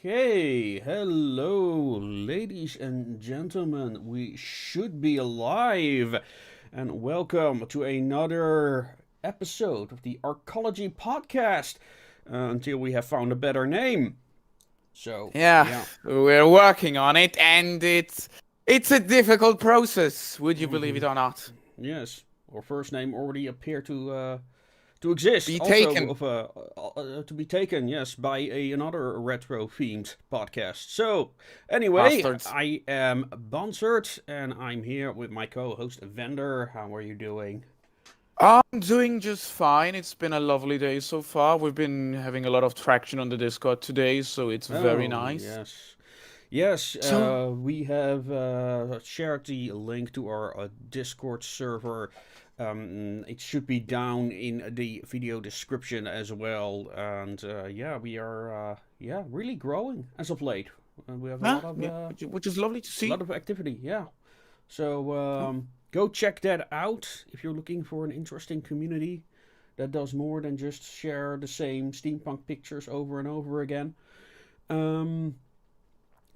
Okay, hello, ladies and gentlemen. We should be alive, and welcome to another episode of the Arkology podcast. Until we have found a better name. So, Yeah, yeah. we're working on it, and it's a difficult process. Would you believe hmm it or not? Yes, our first name already appeared to exist. Be Also, taken, to be taken, yes, by another retro themed podcast. So, anyway, bastards. I am Bansert, and I'm here with my co-host Vender. How are you doing? I'm doing just fine. It's been a lovely day so far. We've been having a lot of traction on the Discord today, so it's very Oh, nice. yes. Yes, So, we have shared the link to our Discord server. It should be down in the video description as well. And yeah, we are really growing as of late. We have yeah, which is lovely to a see. lot of activity. Yeah, so Yeah. go check that out if you're looking for an interesting community that does more than just share the same steampunk pictures over and over again. Um,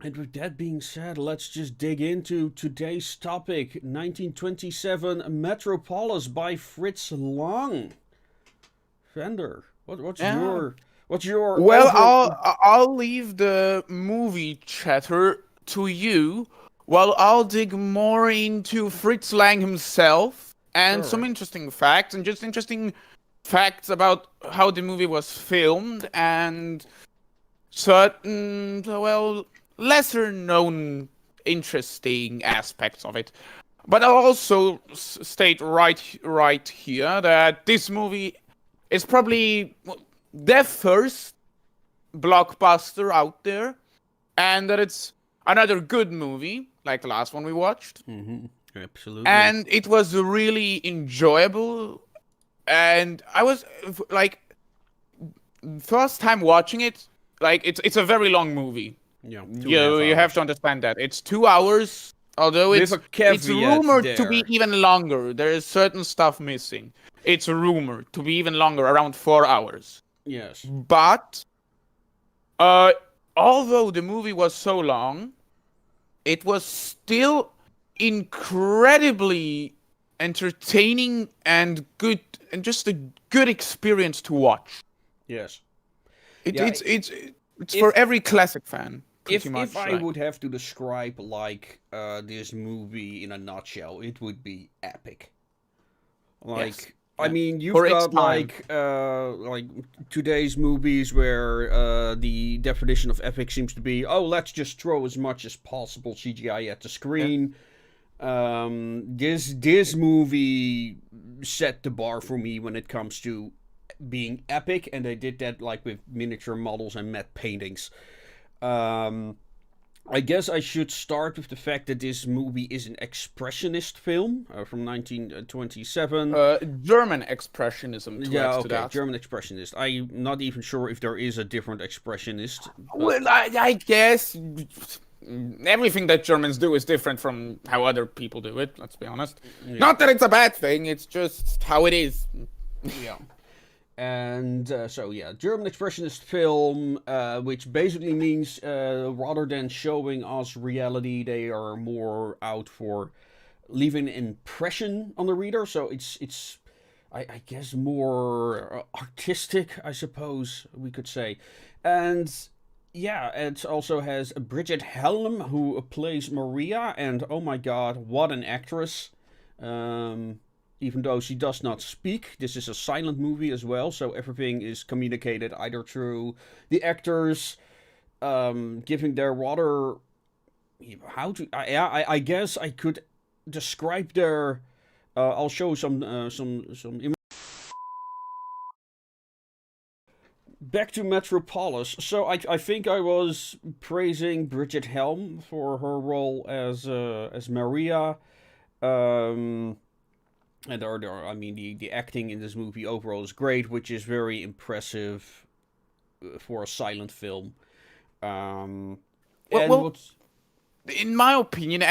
and with that being said, let's just dig into today's topic: 1927 Metropolis by Fritz Lang. Fender, Yeah. what's your Well, over? I'll leave the movie chatter to you, while I'll dig more into Fritz Lang himself and some Sure. interesting facts and just interesting facts about how the movie was filmed and certain, well, lesser known interesting aspects of it. But I'll also state right here that this movie is probably their first blockbuster out there, and that it's another good movie like the last one we watched, Absolutely. and it was really enjoyable. And I was like, first time watching it, like it's a very long movie. Yeah, two and a half You have hours. to understand that it's 2 hours. Although With a it's caveat rumored to be there. even longer. There is certain stuff missing. It's rumored to be even longer, around 4 hours. Yes. But uh, although the movie was so long, it was still incredibly entertaining and good, and just a good experience to watch. Yes. It, Yeah. it's If for every classic fan, pretty if much. I Like, would have to describe like this movie in a nutshell, it would be epic. yes, Like, I yeah, mean, you've for its got time. like today's movies where the definition of epic seems to be, oh, let's just throw as much as possible CGI at the Yeah. screen. This movie set the bar for me when it comes to being epic, and they did that like with miniature models and matte paintings. Um, I guess I should start with the fact that this movie is an expressionist film from 1927. German expressionism, to add Yeah, to okay, that. German expressionist. I'm not even sure if there is a different expressionist, but Well, I guess everything that Germans do is different from how other people do it. Let's be honest. yeah, Not that it's a bad thing. It's just how it is. yeah. And so, yeah, German expressionist film, which basically means rather than showing us reality, they are more out for leaving an impression on the reader. So it's I guess more artistic, I suppose we could say. And yeah, it also has Bridget Helm, who plays Maria, and oh my god, what an actress! Um, Even though she does not speak, this is a silent movie as well, so everything is communicated either through the actors giving their rather how to I guess I could describe their I'll show some back to Metropolis. So I think I was praising Bridget Helm for her role as Maria. Um, and I mean, the acting in this movie overall is great, which is very impressive for a silent film. Um, Well, and well, what's in my opinion,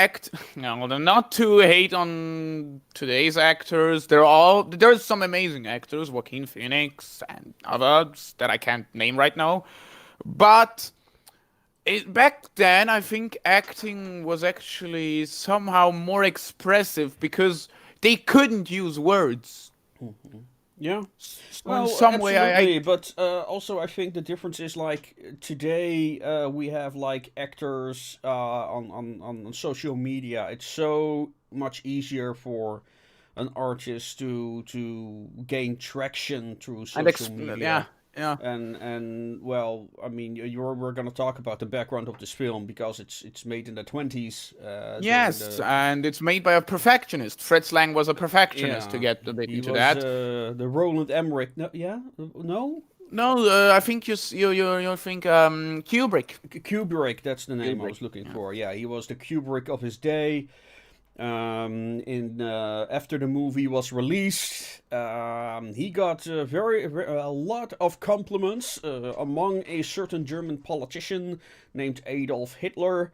no, not to hate on today's actors. There's some amazing actors, Joaquin Phoenix and others that I can't name right now. But Back then, I think acting was actually somehow more expressive because they couldn't use words. Yeah. So in Well, some way, I absolutely, but also I think the difference is like today we have like actors on social media. It's so much easier for an artist to gain traction through and social yeah, media. yeah. And well, I mean, we're gonna talk about the background of this film because it's made in the 20s during Yes, the and it's made by a perfectionist. Fritz Lang was a perfectionist to yeah, get a bit he into was that. the Roland Emmerich. No, yeah, no, No, I think you think Kubrick. Kubrick. That's the name I Kubrick. was looking Yeah. for. Yeah, he was the Kubrick of his day. In After the movie was released, he got a lot of compliments among a certain German politician named Adolf Hitler.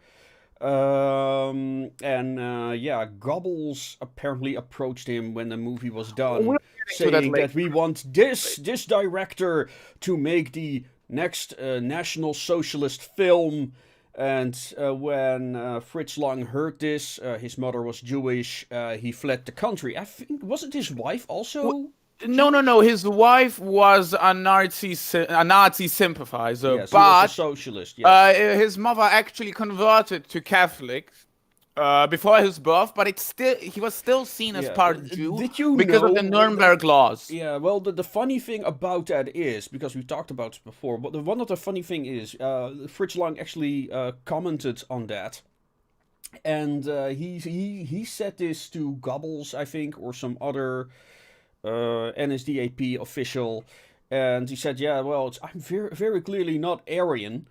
And yeah, Goebbels apparently approached him when the movie was We'll done, get into that saying later. that we want this director to make the next National Socialist film. And when Fritz Lang heard this, his mother was Jewish. He fled the country. I think wasn't his wife also No, no, Jewish? no. His wife was a Nazi sympathizer, Yes, he was a but socialist. Yes. his mother actually converted to Catholic before his birth. But he was still seen as Yeah. part Jew Did you because of know? the Nuremberg laws. Yeah, well, the funny thing about that is, because we've talked about it before, but one of the funny thing is, Fritz Lang actually commented on that. And he said this to Goebbels, I think, or some other NSDAP official. And he said, yeah, well, I'm very clearly not Aryan.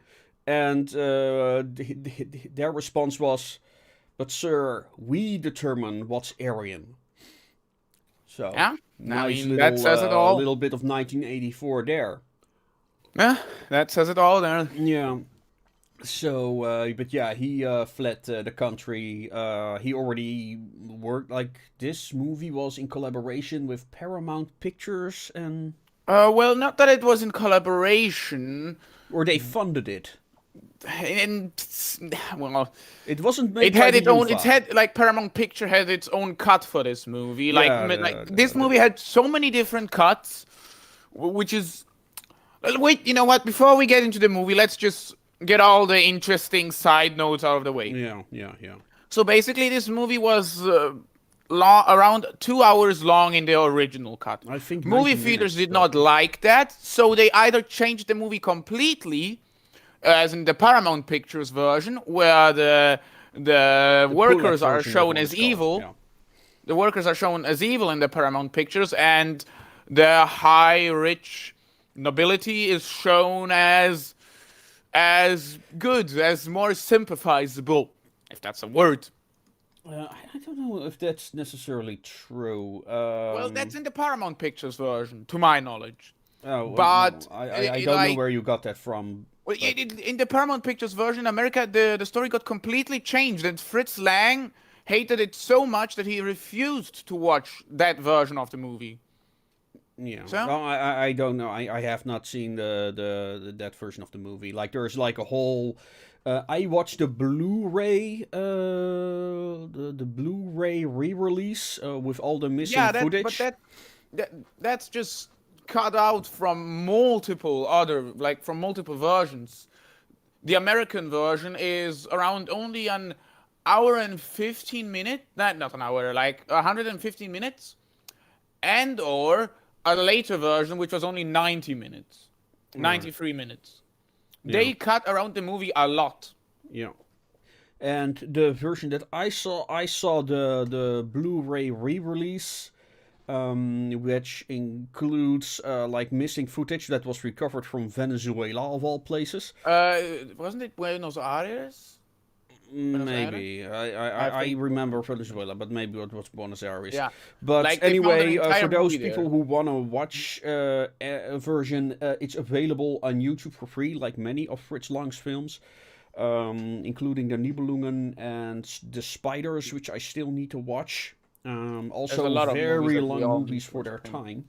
And their response was, but sir, we determine what's Aryan. So Yeah, I nice mean that says it all. little bit of 1984 there. Yeah, that says it all there. Yeah. So, but yeah, he fled the country. He already worked like this movie was in collaboration with Paramount Pictures, and Well, not that it was in collaboration, or they funded it. and well, It wasn't it made by had the its own. It UFA. had like Paramount Picture had its own cut for this movie. Yeah, Like this movie had so many different cuts, which is. Wait, you know what? Before we get into the movie, let's just get all the interesting side notes out of the way. yeah. So basically, this movie was around 2 hours long in the original cut. I think Movie 90 theaters minutes, did but not like that, so they either changed the movie completely, as in the Paramount Pictures version, where the the Pulak workers are version, that shown one as is called. evil. Yeah. The workers are shown as evil in the Paramount Pictures, and the high, rich nobility is shown as good, as more sympathizable, if that's a word. I don't know if that's necessarily true. Well, that's in the Paramount Pictures version, to my knowledge. Oh well, no, But I don't know where you got that from. well, But in the Paramount Pictures version, in America, the story got completely changed, and Fritz Lang hated it so much that he refused to watch that version of the movie. yeah, So, well, I don't know. I have not seen that version of the movie. Like there's like a whole. I watched the Blu-ray, the Blu-ray re-release with all the missing yeah, footage. that's just cut out from multiple other, like from multiple versions. The American version is around only an hour and 15 minutes, not an hour, like 115 minutes, and or a later version which was only 90 minutes, Right. 93 minutes. Yeah, They cut around the movie a lot. yeah. And the version that I saw the Blu-ray re-release, which includes like missing footage that was recovered from Venezuela of all places. Wasn't it Buenos Aires? Maybe I think remember Venezuela, but maybe it was Buenos Aires. Yeah, But like they found an anyway, entire for those movie people there. who want to watch a version, it's available on YouTube for free, like many of Fritz Lang's films, including the Nibelungen and the Spiders, which I still need to watch. There's Also, a lot of movies very that we long all movies need to for their watch.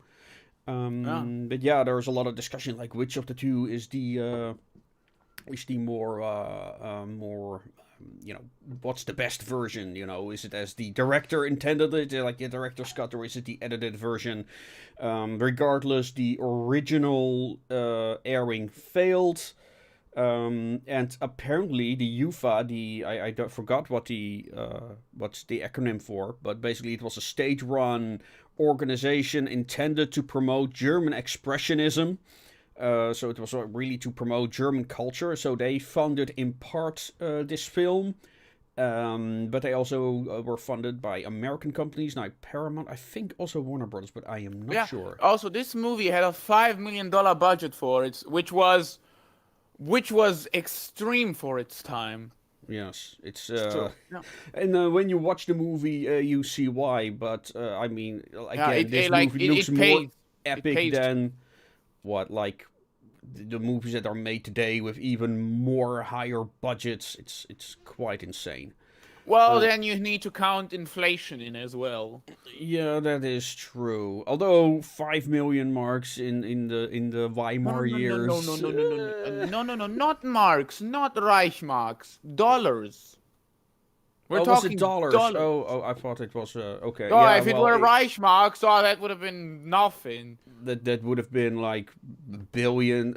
is the more what's the best version? Is it as the director intended it, like the director's cut, or is it the edited version? Regardless, the original airing failed. And apparently the UFA, I forgot what's the acronym for, but basically it was a state-run organization intended to promote German Expressionism. So it was really to promote German culture. So they funded in part this film. But they also were funded by American companies, like Paramount, I think also Warner Brothers, but I am not sure. Also, this movie had a $5 million budget for it, which was extreme for its time. Yes, it's Yeah. and when you watch the movie, you see why. But I mean, again, this movie looks more epic than like the movies that are made today with even more higher budgets. It's quite insane. Well, then you need to count inflation in as well. Yeah, that is true. Although 5 million marks in the Weimar years. No, not marks, not Reichmarks, dollars. We're talking was it dollars? Oh, I thought it was okay. Oh, yeah, if it were Reichmarks, that would have been nothing. That would have been like trillions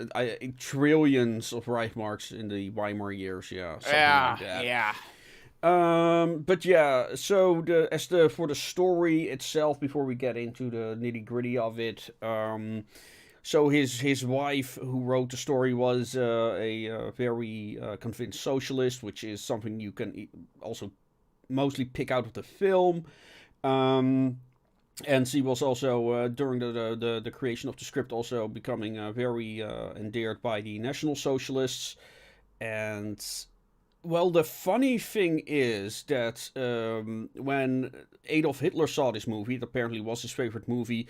of Reichmarks in the Weimar years. Yeah, something like that. Yeah. But yeah, so for the story itself, before we get into the nitty gritty of it, so his wife who wrote the story was a very convinced socialist, which is something you can also mostly pick out of the film. And she was also during the creation of the script also becoming very endeared by the National Socialists. And well, the funny thing is that when Adolf Hitler saw this movie, it apparently was his favorite movie.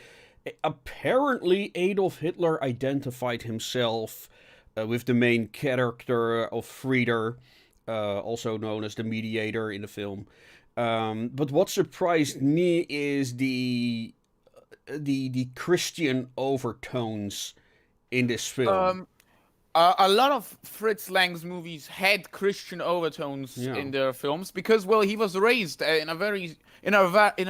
Apparently, Adolf Hitler identified himself with the main character of Frieder, also known as the mediator in the film. But what surprised me is the Christian overtones in this film. A lot of Fritz Lang's movies had Christian overtones in their films because, well, he was raised in a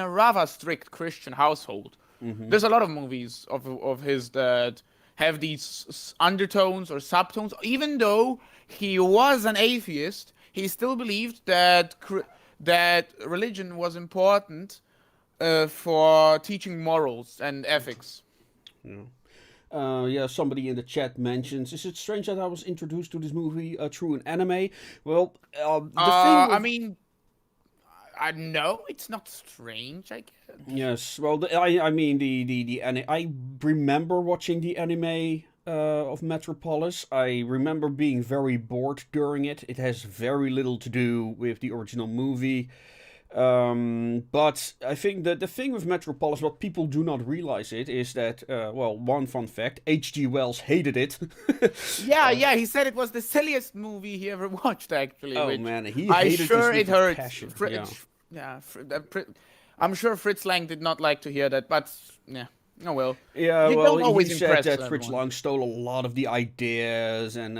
rather strict Christian household. Mm-hmm. There's a lot of movies of his that have these undertones or subtones. Even though he was an atheist, he still believed that religion was important for teaching morals and ethics. Yeah. Somebody in the chat mentions, is it strange that I was introduced to this movie through an anime? Well, I mean, no, it's not strange, I guess. Yes, well, I mean, the anime, I remember watching the anime of Metropolis. I remember being very bored during it. It has very little to do with the original movie. But I think that the thing with Metropolis, what people do not realize is that, one fun fact, H.G. Wells hated it. Yeah, he said it was the silliest movie he ever watched, actually. Oh, man, he hated it with passion. I'm sure Fritz Lang did not like to hear that, but, yeah. Oh, well. Yeah, he said that Fritz Lang stole a lot of the ideas, and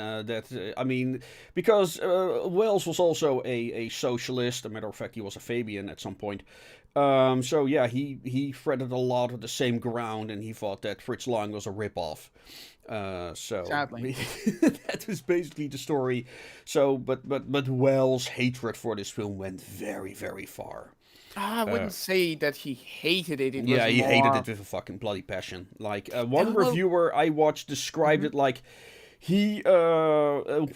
because Wells was also a socialist. As a matter of fact, he was a Fabian at some point. So yeah, he threaded a lot of the same ground, and he thought that Fritz Lang was a ripoff. So sadly, that was basically the story. So, but Wells' hatred for this film went very, very far. I wouldn't say that he hated it. He hated it with a fucking bloody passion. Like, one reviewer I watched described it like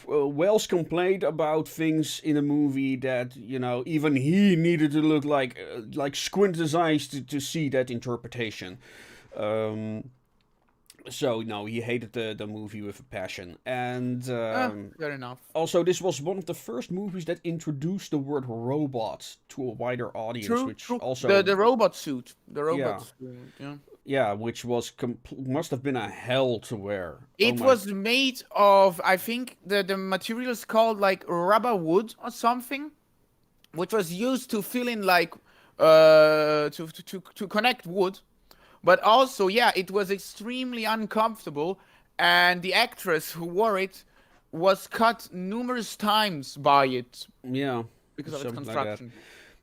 Wells complained about things in a movie that, even he needed to look like squint his eyes to see that interpretation. So, no, he hated the movie with a passion. And fair enough. Also, this was one of the first movies that introduced the word robot to a wider audience. True. Also the robot suit. The robot suit, yeah. Yeah, which must have been a hell to wear. It was made of, I think, the material is called like rubber wood or something, which was used to fill in like to connect wood. But also, it was extremely uncomfortable, and the actress who wore it was cut numerous times by it Yeah, because of its something like that. construction.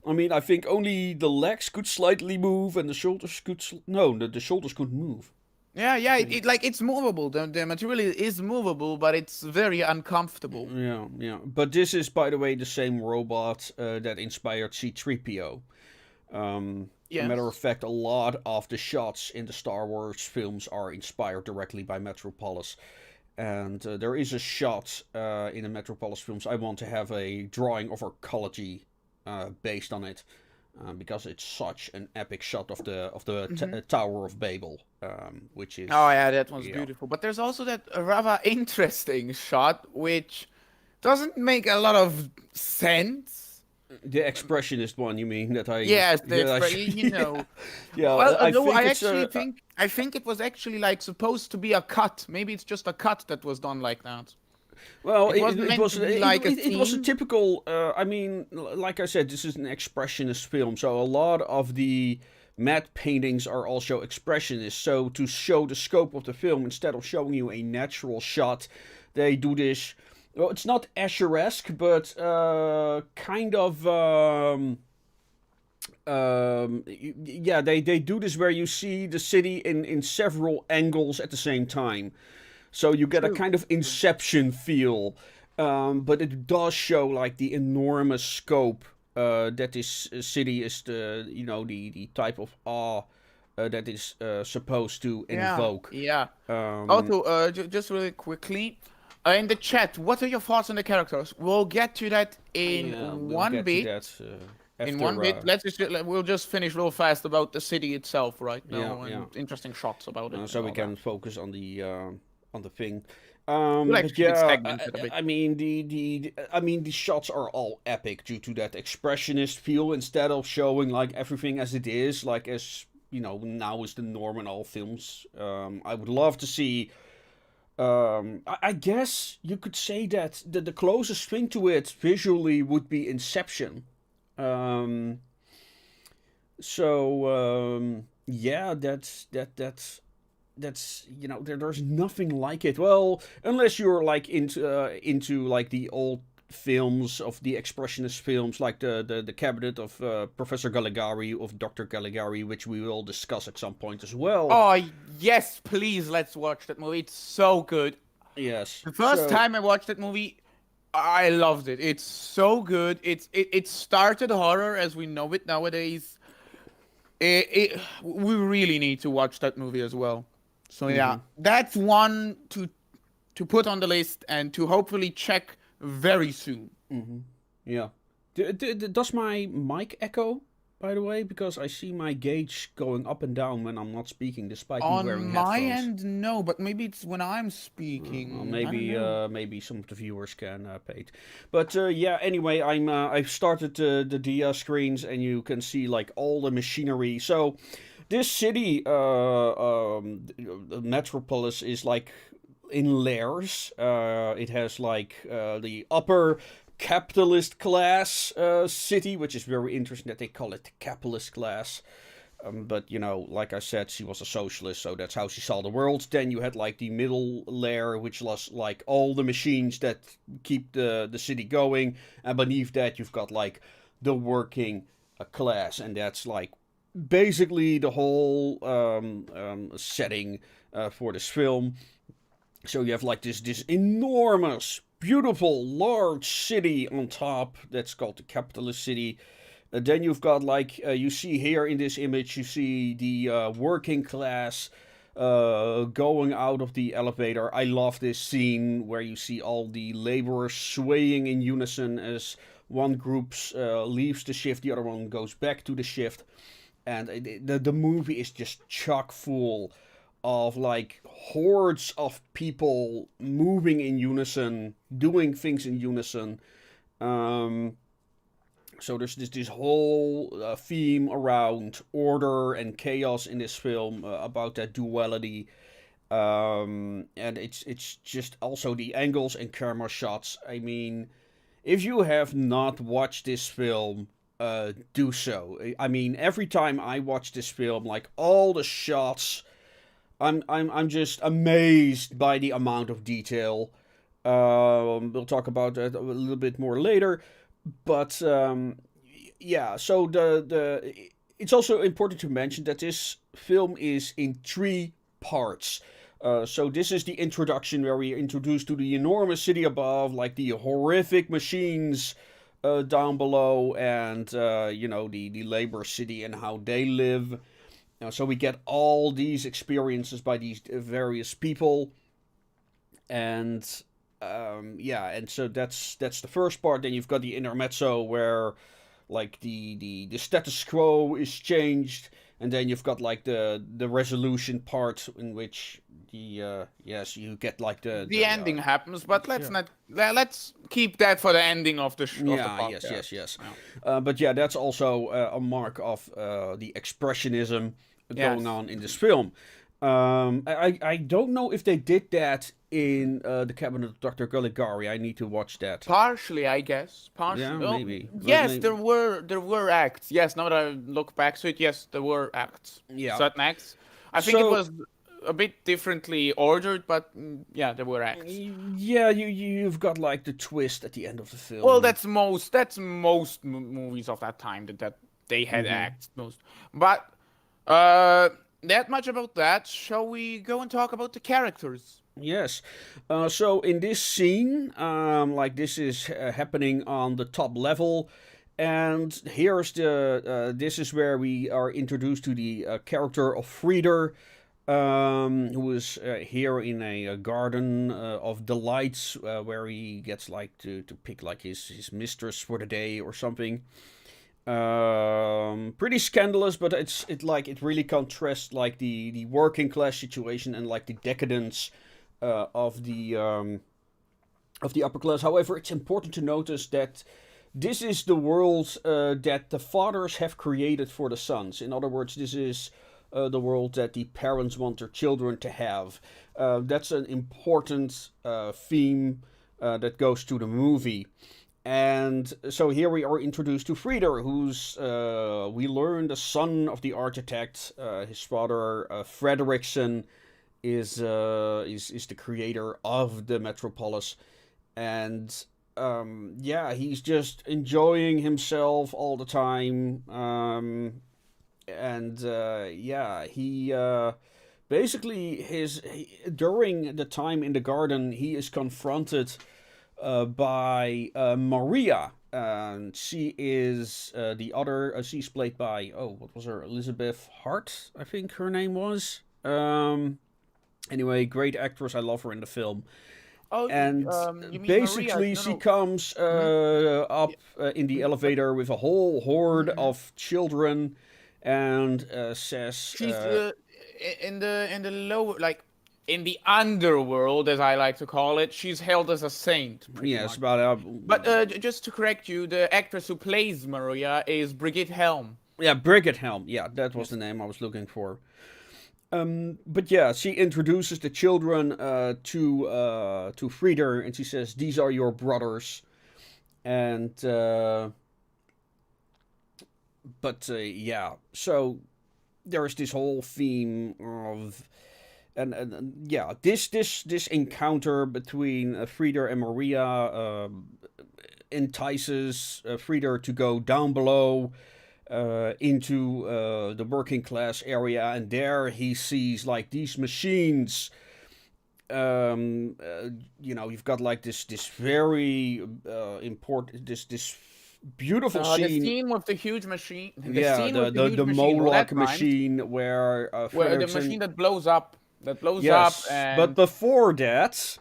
I mean, I think only the legs could slightly move, and the shoulders could. No, the shoulders couldn't move. Yeah, yeah, it's movable. The material is movable, but it's very uncomfortable. Yeah, yeah. But this is, by the way, the same robot that inspired C-3PO. A matter of Yes. fact, a lot of the shots in the Star Wars films are inspired directly by Metropolis. And there is a shot in the Metropolis films. I want to have a drawing of Arkology based on it. Because it's such an epic shot of the Tower of Babel, which is Oh yeah, that was yeah. beautiful. But there's also that rather interesting shot which doesn't make a lot of sense. The expressionist one, you mean that I? Yes, that I, you know. yeah, Well, I no, think I it's actually think it was actually like supposed to be a cut. Maybe it's just a cut that was done like that. well, It wasn't meant to be like a it was a theme. typical. I mean, like I said, this is an expressionist film, so a lot of the matte paintings are also expressionist. So to show the scope of the film, instead of showing you a natural shot, they do this. Well, it's not Escher-esque, but kind of. Yeah, they do this where you see the city in several angles at the same time. So you get a True. kind of Inception feel. But it does show like the enormous scope that this city is the type of awe that is supposed to Yeah, invoke. yeah. Um, Also, just really quickly, in the chat, what are your thoughts on the characters? We'll get to that in yeah, we'll one get to bit. that In after. one bit, we'll just finish real fast about the city itself right now Yeah, and interesting shots about it. so and we all can that. focus on the thing. We'll But actually yeah, segment it a bit. I mean the shots are all epic due to that expressionist feel. Instead of showing like everything as it is, like as now is the norm in all films. I would love to see. I guess you could say that the closest thing to it visually would be Inception. Um, yeah, that's there's nothing like it. Well, unless you're like into like the old films of the expressionist films, like the cabinet of Professor Caligari, of Dr. Caligari, which we will discuss at some point as well. Oh yes, please let's watch that movie. It's so good. Yes. The first So, time I watched that movie, I loved it. It's so good. It started horror as we know it nowadays. We really need to watch that movie as well. So yeah, that's one to put on the list and to hopefully check very soon. yeah. Does my mic echo, by the way? Because I see my gauge going up and down when I'm not speaking, despite me wearing On my headphones. end, no, but maybe it's when I'm speaking. Well, I don't know. maybe some of the viewers can pay it. But yeah, anyway, I've started the dia screens, and you can see like all the machinery. So this city, Metropolis, is like in layers. It has like the upper capitalist class city, which is very interesting that they call it the capitalist class. But like I said, she was a socialist, so that's how she saw the world. Then you had like the middle layer, which was like all the machines that keep the city going, and beneath that you've got like the working class, and that's like basically the whole setting for this film. So you have like this enormous, beautiful, large city on top that's called the capitalist city. Then you've got like you see here in this image, you see the working class going out of the elevator. I love this scene where you see all the laborers swaying in unison as one group leaves the shift, the other one goes back to the shift, and the movie is just chock full of like hordes of people moving in unison, doing things in unison. So there's this whole theme around order and chaos in this film, about that duality, and it's just also the angles and camera shots. I mean, if you have not watched this film, do so. I mean, every time I watch this film, like all the shots, I'm just amazed by the amount of detail. We'll talk about that a little bit more later. But yeah, so it's also important to mention that this film is in three parts. So this is the introduction where we are introduced to the enormous city above, like the horrific machines down below, and the labor city and how they live. So we get all these experiences by these various people, and yeah, and so that's the first part. Then you've got the intermezzo where like the status quo is changed, and then you've got like the resolution part in which the yes, you get like The ending happens, but yeah. let's keep that for the ending of the of the Yeah, podcast. yes. Yeah. But yeah, that's also a mark of the expressionism going Yes. on in this film. I don't know if they did that in the Cabinet of Dr. Caligari. I need to watch that. Partially, I guess. Yeah, Partially. Oh, maybe. yes, there were acts. Yes, now that I look back to it, yes, there were acts. Yeah. Certain acts. I think it So was a bit differently ordered, but yeah, there were acts. yeah, you've got like the twist at the end of the Well, film. that's most movies of that time that they had Hmm. acts most. But uh, that much about that. Shall we go and talk about the characters? Yes. So in this scene, like this is happening on the top level, and here's this is where we are introduced to the character of Frieder, who is here in a garden of delights, where he gets like to pick like his mistress for the day or something. Pretty scandalous, but it really contrasts like the working class situation and like the decadence of the upper class. However, it's important to notice that this is the world that the fathers have created for the sons. In other words, this is the world that the parents want their children to have. That's an important theme that goes to the movie. And so here we are introduced to Frieder, who's we learn the son of the architect. His father, Frederickson, is the creator of the Metropolis, and yeah, he's just enjoying himself all the time. And yeah, he basically during the time in the garden, he is confronted by Maria. And she is the other. She's played by, oh, what was her? Elizabeth Hart, I think her name was. Anyway, great actress. I love her in the film. Oh, And you mean Maria? basically, No, she no. comes Mhm. up Yeah. in the elevator with a whole horde Mhm. of children, and says, She's in the lower, like in the underworld, as I like to call it. She's held as a saint, pretty "Yes, much. about But just to correct you, the actress who plays Maria is Brigitte Helm. yeah, Brigitte Helm. Yeah, that was the Yes. name I was looking for." But yeah, she introduces the children to Frieder, and she says, "These are your brothers." And but yeah, so there's this whole theme of and yeah, this encounter between Frieder and Maria entices Frieder to go down below into the working class area, and there he sees like these machines. You've got like this very important this beautiful The scene. scene with the huge machine, the Yeah, scene with the huge the machine. Well, Moloch that rhymes. machine where Where the machine Frederickson. that blows up, Yes, but and before that,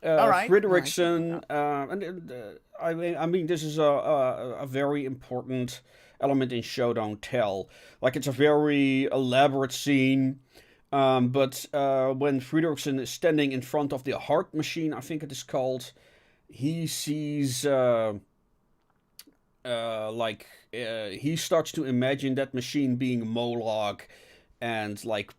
all right, all right. Frederickson, and I mean, this is a very important element in Show Don't Tell. Like, it's a very elaborate scene. But when Frederickson is standing in front of the heart machine, I think it is called, he sees he starts to imagine that machine being Moloch, and like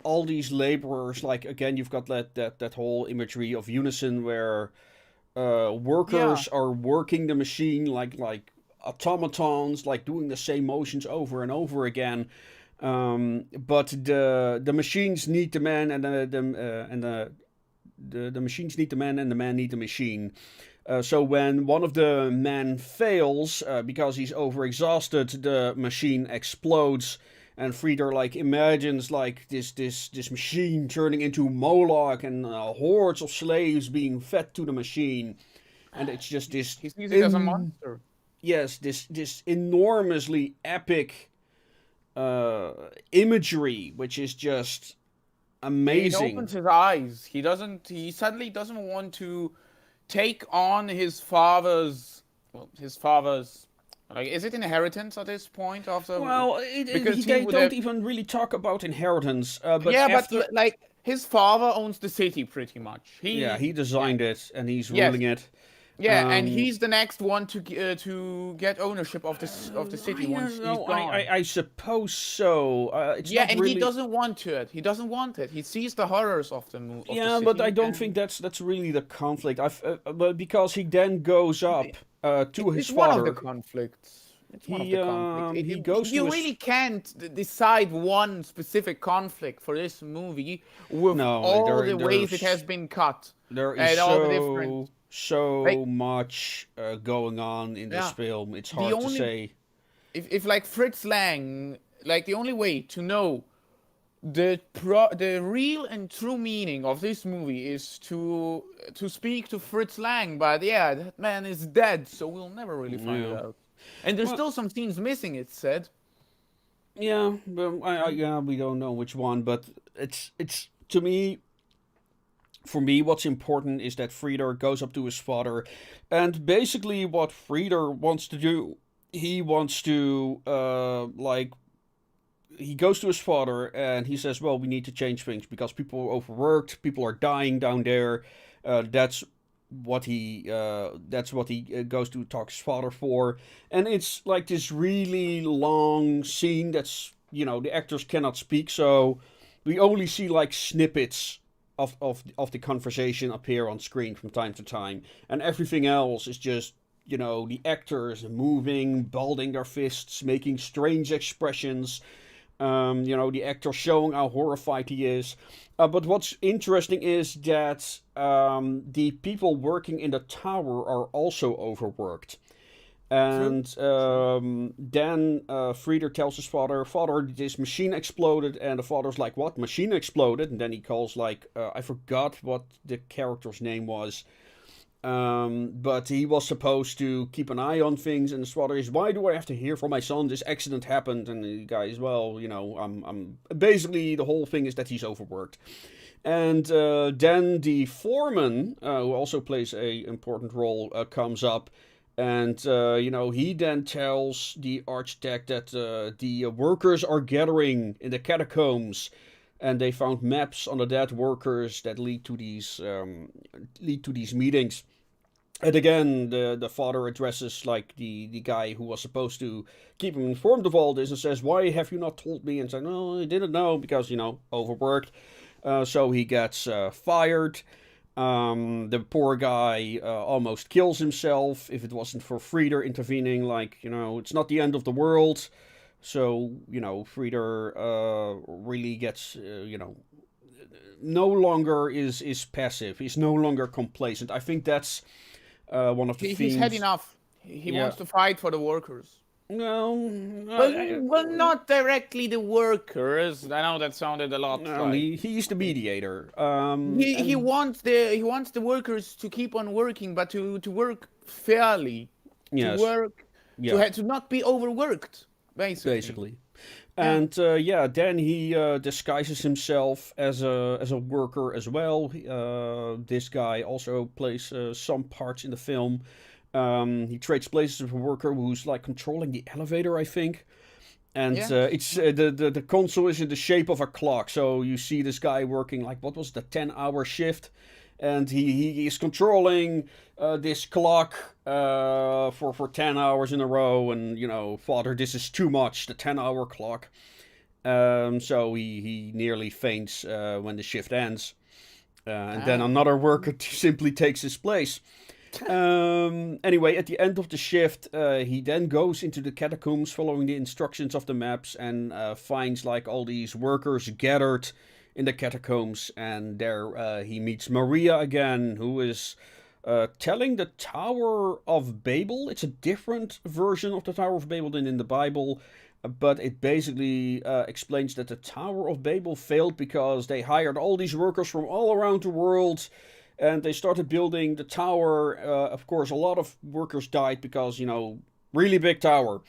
all these laborers, like again you've got that whole imagery of unison where Yeah, workers are working the machine like automatons, like doing the same motions over and over again. But the machines need the man, and the the machines need the man and the man need the machine. So when one of the men fails because he's overexhausted, the machine explodes, and Frieder like imagines like this machine turning into Moloch and hordes of slaves being fed to the machine, and it's just this. He sees it as a monster. Yes, this enormously epic imagery, which is just amazing. He opens his eyes. He suddenly doesn't want to take on his father's, like, is it inheritance at this point after? Well, they don't even really talk about inheritance. But yeah, after... but like his father owns the city pretty much. He designed it and he's ruling it. Yeah, and he's the next one to get ownership of the city once he's gone. I suppose so. It's not and really... he doesn't want it. He doesn't want it. He sees the horrors of the movie. Yeah, but I don't think that's really the conflict. But because he then goes up to his father. One of the conflicts. It's one of the conflicts. He goes. You really can't decide one specific conflict for this movie with all the ways it has been cut. There is all the different. So much going on in this film. It's hard to say. If like Fritz Lang, like the only way to know the real and true meaning of this movie is to speak to Fritz Lang. But yeah, that man is dead, so we'll never really find it out. And there's still some scenes missing. It's said. Yeah, but we don't know which one. But it's to me. For me, what's important is that Frieder goes up to his father, and basically what Frieder wants to do, he wants to, he goes to his father and he says, well, we need to change things because people are overworked, people are dying down there. That's what he goes to talk his father for. And it's like this really long scene that's, the actors cannot speak, so we only see like snippets of the conversation appear on screen from time to time, and everything else is just the actors moving, balding their fists, making strange expressions, the actor showing how horrified he is. But what's interesting is that the people working in the tower are also overworked. And then Frieder tells his father, this machine exploded, and the father's like, what, machine exploded? And then he calls, like, I forgot what the character's name was, but he was supposed to keep an eye on things, and his father is, why do I have to hear from my son, this accident happened? And the guy is, well, I'm basically the whole thing is that he's overworked. And then the foreman, who also plays a important role, comes up. And, he then tells the architect that the workers are gathering in the catacombs. And they found maps on the dead workers that lead to these meetings. And again, the father addresses, like, the guy who was supposed to keep him informed of all this and says, why have you not told me? And said, no, I didn't know because, overworked. So he gets fired. The poor guy almost kills himself if it wasn't for Frieder intervening, like, it's not the end of the world. So, Frieder really gets, no longer is passive. He's no longer complacent. I think that's one of the themes. He's had enough. He wants to fight for the workers. No, well, not directly the workers. I know that sounded a lot. No, he's the mediator. He wants the workers to keep on working, but to work fairly. Yes. To not be overworked, basically. And then he disguises himself as a worker as well. This guy also plays some parts in the film. He trades places with a worker who's like controlling the elevator, I think. And it's the console is in the shape of a clock. So you see this guy working like, what was the 10-hour shift? And he is controlling this clock for 10 hours in a row. And, father, this is too much, the 10-hour clock. So he nearly faints when the shift ends. And then another worker simply takes his place. Anyway, at the end of the shift, he then goes into the catacombs following the instructions of the maps and finds like all these workers gathered in the catacombs, and there he meets Maria again, who is telling the Tower of Babel. It's a different version of the Tower of Babel than in the Bible, but it basically explains that the Tower of Babel failed because they hired all these workers from all around the world, and they started building the tower. Of course, a lot of workers died because, really big tower.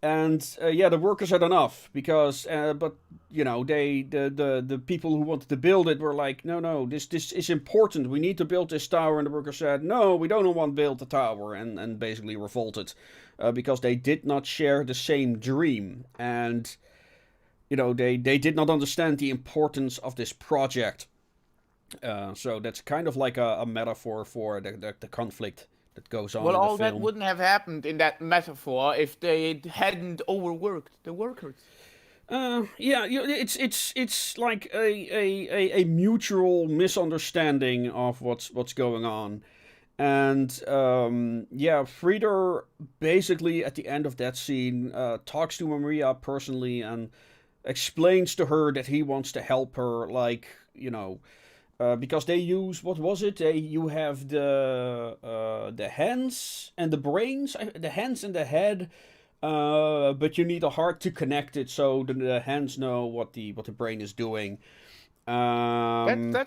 And the workers had enough because, but the people who wanted to build it were like, no, this is important. We need to build this tower. And the workers said, no, we don't want to build the tower, and basically revolted because they did not share the same dream, and they did not understand the importance of this project. So that's kind of like a metaphor for the conflict that goes on Well, in the all that film. wouldn't have happened in that metaphor if they hadn't overworked the workers. It's like a mutual misunderstanding of what's going on, and Frieder basically at the end of that scene talks to Maria personally and explains to her that he wants to help her, like because they use, what was it? You have the hands and the brains, the hands and the head, but you need a heart to connect it, so the hands know what the brain is doing. That's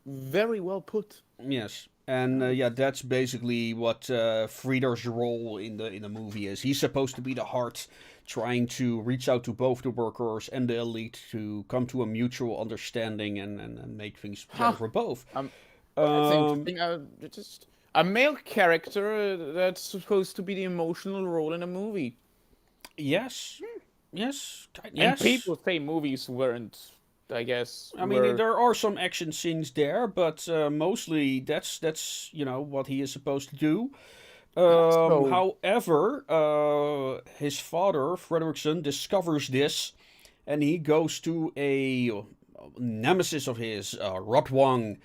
very well put. Yes. And that's basically what Frieder's role in the movie is. He's supposed to be the heart, trying to reach out to both the workers and the elite to come to a mutual understanding and make things better for both. That's interesting. Just a male character that's supposed to be the emotional role in a movie. Yes. Yes. And people say movies weren't. I guess. I mean, there are some action scenes there, but mostly that's what he is supposed to do. However, his father Fredrickson discovers this, and he goes to a nemesis of his, Rotwang.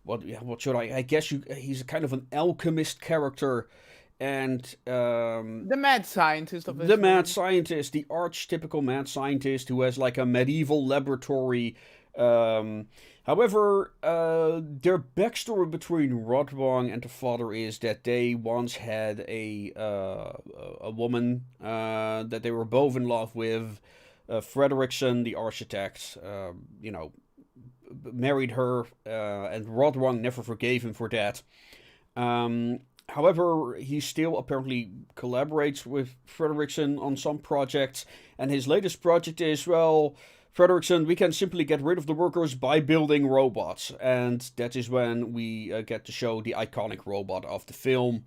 What should I guess he's kind of an alchemist character. And the mad scientist of the mad scientist, the archetypical mad scientist who has like a medieval laboratory. However, their backstory between Rodwang and the father is that they once had a woman that they were both in love with. Fredrickson, the architect, married her, and Rodwang never forgave him for that. However, he still apparently collaborates with Fredrickson on some projects, and his latest project is, well, Fredrickson, we can simply get rid of the workers by building robots. And that is when we get to show the iconic robot of the film.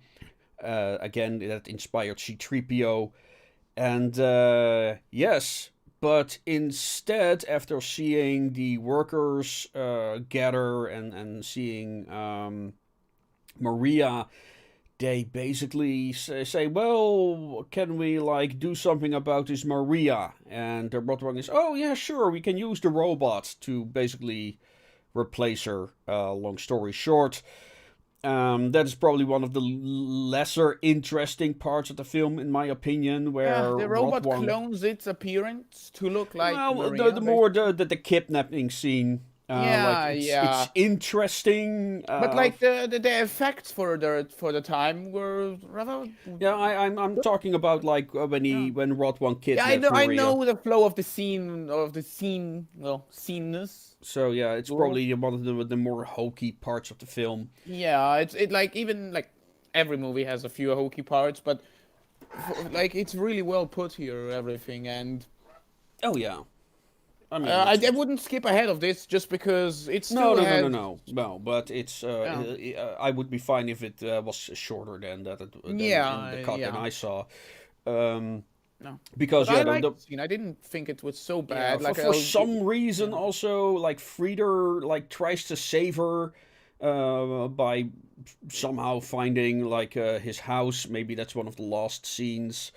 Again, that inspired C-3PO. And yes, but instead, after seeing the workers gather and seeing Maria, they basically say, well, can we do something about this Maria? And the Rotwang is, oh yeah, sure, we can use the robot to basically replace her. Long story short, that is probably one of the lesser interesting parts of the film, in my opinion, where the robot Rotwang clones its appearance to look like Maria, the kidnapping scene. It's interesting. But the effects for the time were rather. Yeah, I'm talking about when Rotwang kidnaps Yeah, Maria. I know the flow of the scene sceneness. So yeah, it's probably one of the more hokey parts of the film. Yeah, it's every movie has a few hokey parts, but it's really well put here, everything, and. Oh yeah. I mean, I wouldn't skip ahead of this just because it's still no. But it's I would be fine if it was shorter than that. The cut that I saw. No, because I liked the scene. I didn't think it was so bad. Yeah, for some reason, also Frieder tries to save her by somehow finding his house. Maybe that's one of the lost scenes.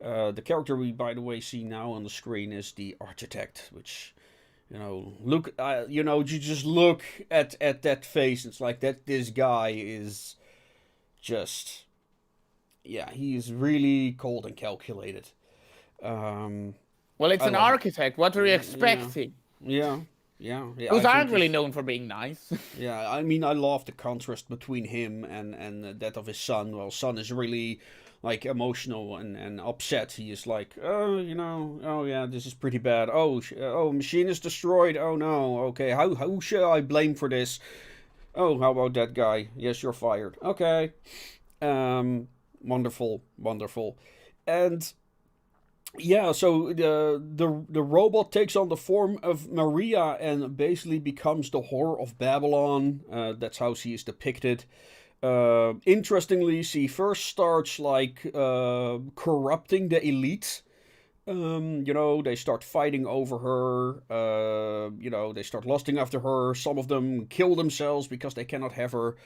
The character we, by the way, see now on the screen is the architect, which, you just look at that face. It's like that. This guy is just, he is really cold and calculated. Well, Well, it's I an love it. architect. What are you Yeah, expecting? yeah, yeah. Those I aren't think really it's known for being nice. yeah. I mean, I love the contrast between him and that of his son. Well, son is really like emotional and upset. He is like, oh, oh yeah, this is pretty bad. Oh, oh, machine is destroyed. Oh no. Okay, how should I blame for this? Oh, how about that guy? Yes, you're fired. Okay. Wonderful, wonderful, and yeah, so the robot takes on the form of Maria and basically becomes the whore of Babylon. That's how she is depicted. Interestingly, she first starts like corrupting the elite. They start fighting over her. They start lusting after her. Some of them kill themselves because they cannot have her.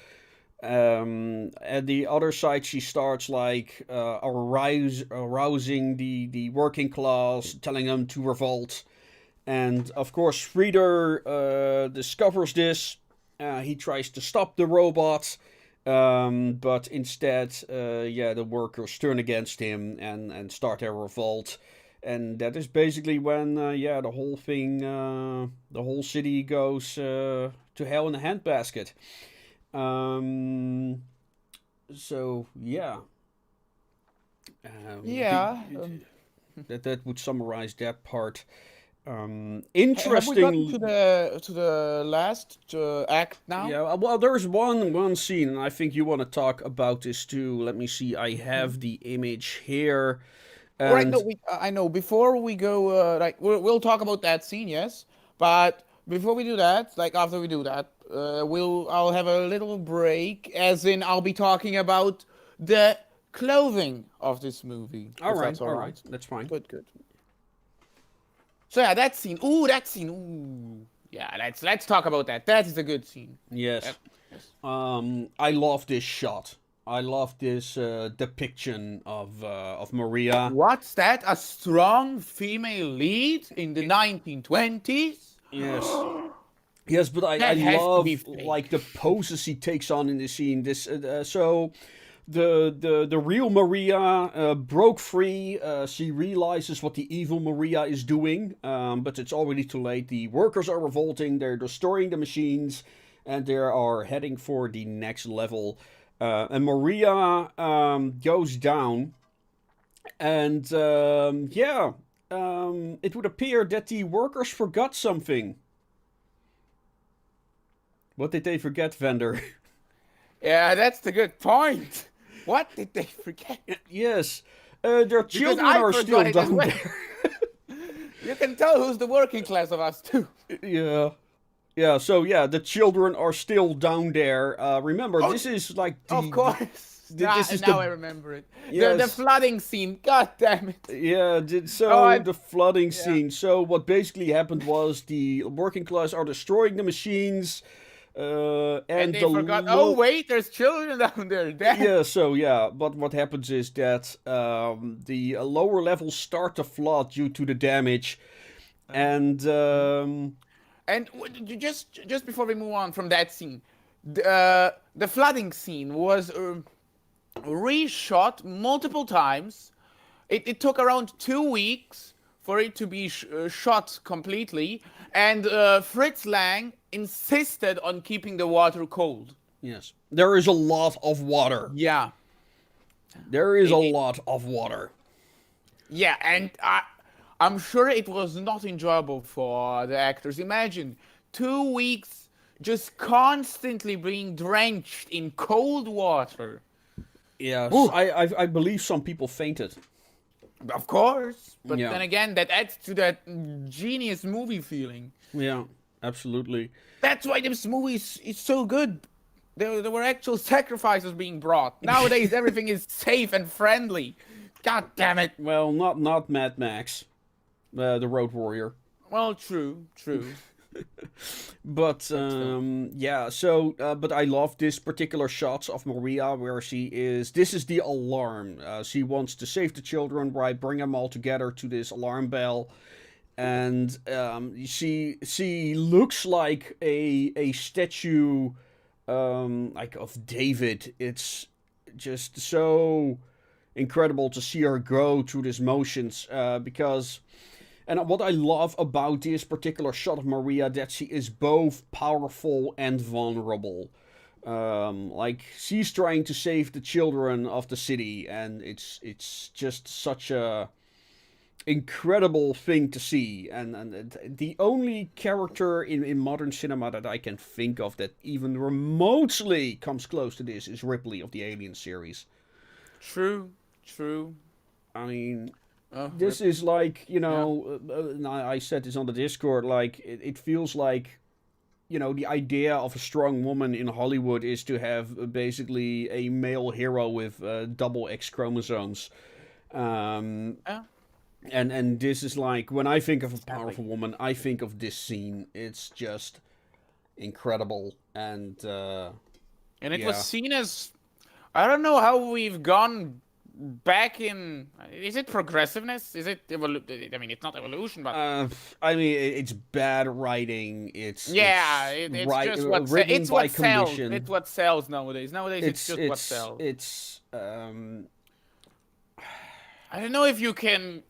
At the other side, she starts like arousing the working class, telling them to revolt. And of course, Frieder discovers this. He tries to stop the robot, but instead, the workers turn against him and start their revolt. And that is basically when, the whole thing, the whole city goes to hell in a handbasket. Um, so yeah, Yeah. that would summarize that part. Have we gotten Interesting. to the last act now? Yeah, well, there's one scene, and I think you want to talk about this too. Let me see. I Hmm. have the image here, All right, no, and I know. Before we go, we'll talk about that scene, yes. But before we do that, like after we do that, I'll have a little break, as in I'll be talking about the clothing of this movie, if that's all all right, right. that's fine. Good, good. So yeah, that scene. Ooh, that scene. Ooh, yeah. Let's talk about that. That is a good scene. Yes. Yes. I love this shot. I love this depiction of Maria. What's that? A strong female lead in the 1920s? Yes. Yes, but I That has to be love like fake. the poses he takes on in the scene. This so the real Maria broke free. She realizes what the evil Maria is doing, but it's already too late. The workers are revolting. They're destroying the machines, and they are heading for the next level. And Maria goes down, and it would appear that the workers forgot something. What did they forget, Vendor? Yeah, that's the good point. What did they forget? Yes, their Because children I are forgot still it as down well. there. You can tell who's the working class of us too. Yeah. Yeah, so yeah, the children are still down there. Remember, Oh, this is like of course. this is Now I the remember it. The yes, flooding scene. God damn it. yeah. Oh, So the flooding yeah. scene. So what basically happened was the working class are destroying the machines, And and they the forgot. Oh low. wait, there's children down there. Damn. Yeah, so yeah, but what happens is that the lower levels start to flood due to the damage, and And just before we move on from that scene, the flooding scene was reshot multiple times. It took around 2 weeks for it to be shot completely, and Fritz Lang insisted on keeping the water cold. yes, there is a lot of water. Yeah, There is a it, lot of water. yeah, and I'm sure it was not enjoyable for the actors. Imagine 2 weeks just constantly being drenched in cold water. Yes, Ooh, I believe some people fainted. of course, but Yeah, then again, that adds to that genius movie feeling. yeah, absolutely. That's why this movie is so good. There were actual sacrifices being brought. Nowadays, everything is safe and friendly. God damn it. Well, not Mad Max, the Road Warrior. Well, true, true. But But still. yeah, so but I love this particular shot of Maria where she is. This is the alarm. She wants to save the children, right? Bring them all together to this alarm bell, and she looks like a statue, like of David. It's just so incredible to see her go through these motions, because And what I love about this particular shot of Maria, that she is both powerful and vulnerable. Like, she's trying to save the children of the city, and it's just such a incredible thing to see. And the only character in modern cinema that I can think of that even remotely comes close to this is Ripley of the Alien series. True. I mean, Oh, this is like, I said this on the Discord, like, it feels like, the idea of a strong woman in Hollywood is to have basically a male hero with double X chromosomes. yeah. And this is like, when I think of a powerful woman, I think of this scene. It's just incredible. And it yeah. was seen as, I don't know how we've gone back in. Is it progressiveness? Is it I mean, it's not evolution, but I mean, it's bad writing. It's it's just what written it's by what sells. commission. It's what sells nowadays. Nowadays, it's just what sells. It's I don't know if you can.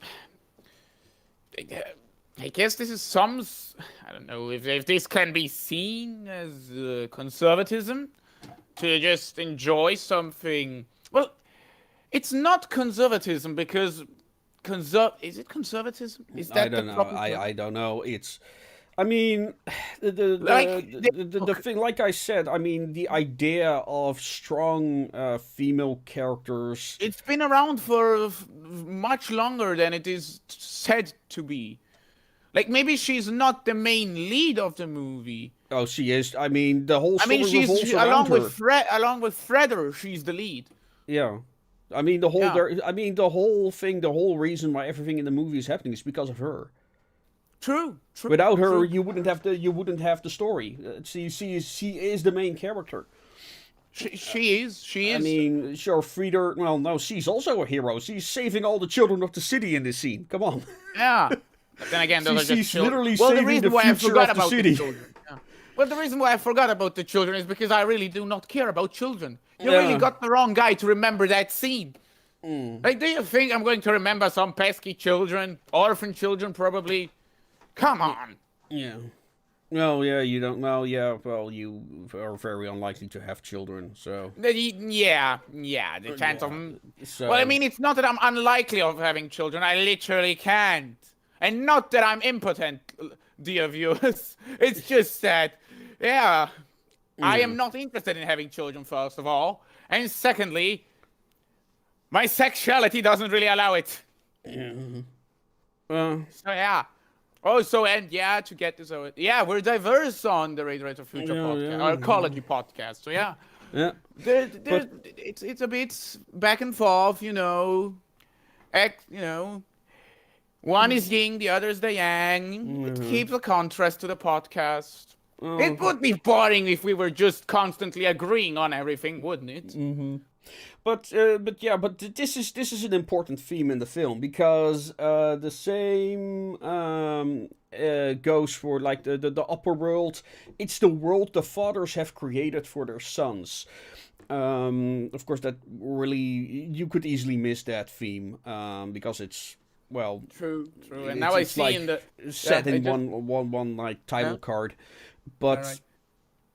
I guess this is some. I don't know if this can be seen as conservatism, to just enjoy something. Well, it's not conservatism because is it conservatism? Is that I don't the know. proper I don't know. I mean, the thing, like I said, I mean, the idea of strong female characters. It's been around for much longer than it is said to be. Like, maybe she's not the main lead of the movie. Oh, she is. I mean, the whole I story mean, she's revolves around along her. with along with Fredder, she's the lead. Yeah. I mean, the whole. Yeah. I mean, the whole thing. The whole reason why everything in the movie is happening is because of her. True. Without her, true. you wouldn't have the story. She is the main character. She is. I mean, sure, Frieder. Well, no, she's also a hero. She's saving all the children of the city in this scene. Come on. Yeah. But then again, those are just she's children. literally Well, the saving reason the why I future forgot of the about city. the children. Yeah. Well, the reason why I forgot about the children is because I really do not care about children. You Yeah. really got the wrong guy to remember that scene. Like, do you think I'm going to remember some pesky children, orphan children, probably? Come on. Yeah. Well, yeah, you don't. Well, yeah. Well, you are very unlikely to have children, so. Yeah. The chance of. So. Well, I mean, it's not that I'm unlikely of having children. I literally can't. And not that I'm impotent, dear viewers. It's just that, yeah, I am not interested in having children, first of all. And secondly, my sexuality doesn't really allow it. Yeah. So, yeah. Also, and yeah, to get this over. Yeah, we're diverse on the Radioactive Future podcast, our Arkology podcast. So, yeah. Yeah. It's a bit back and forth, One is yin, the other is the yang. It keeps a contrast to the podcast. It would be boring if we were just constantly agreeing on everything, wouldn't it? But this is an important theme in the film because the same goes for like the upper world. It's the world the fathers have created for their sons. Of course, that really you could easily miss that theme because it's. Well, true. And now I see like in the set in one like title card, but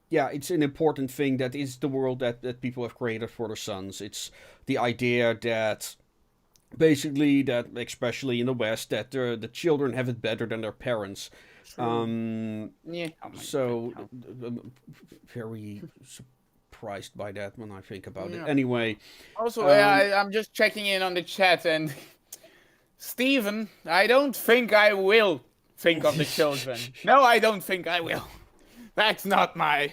yeah, it's an important thing that is the world that people have created for their sons. It's the idea that basically that especially in the West that the children have it better than their parents. Yeah. So very surprised by that when I think about it. Anyway. Also, I'm just checking in on the chat and. Stephen, I don't think I will think of the children. No, I don't think I will. That's not my...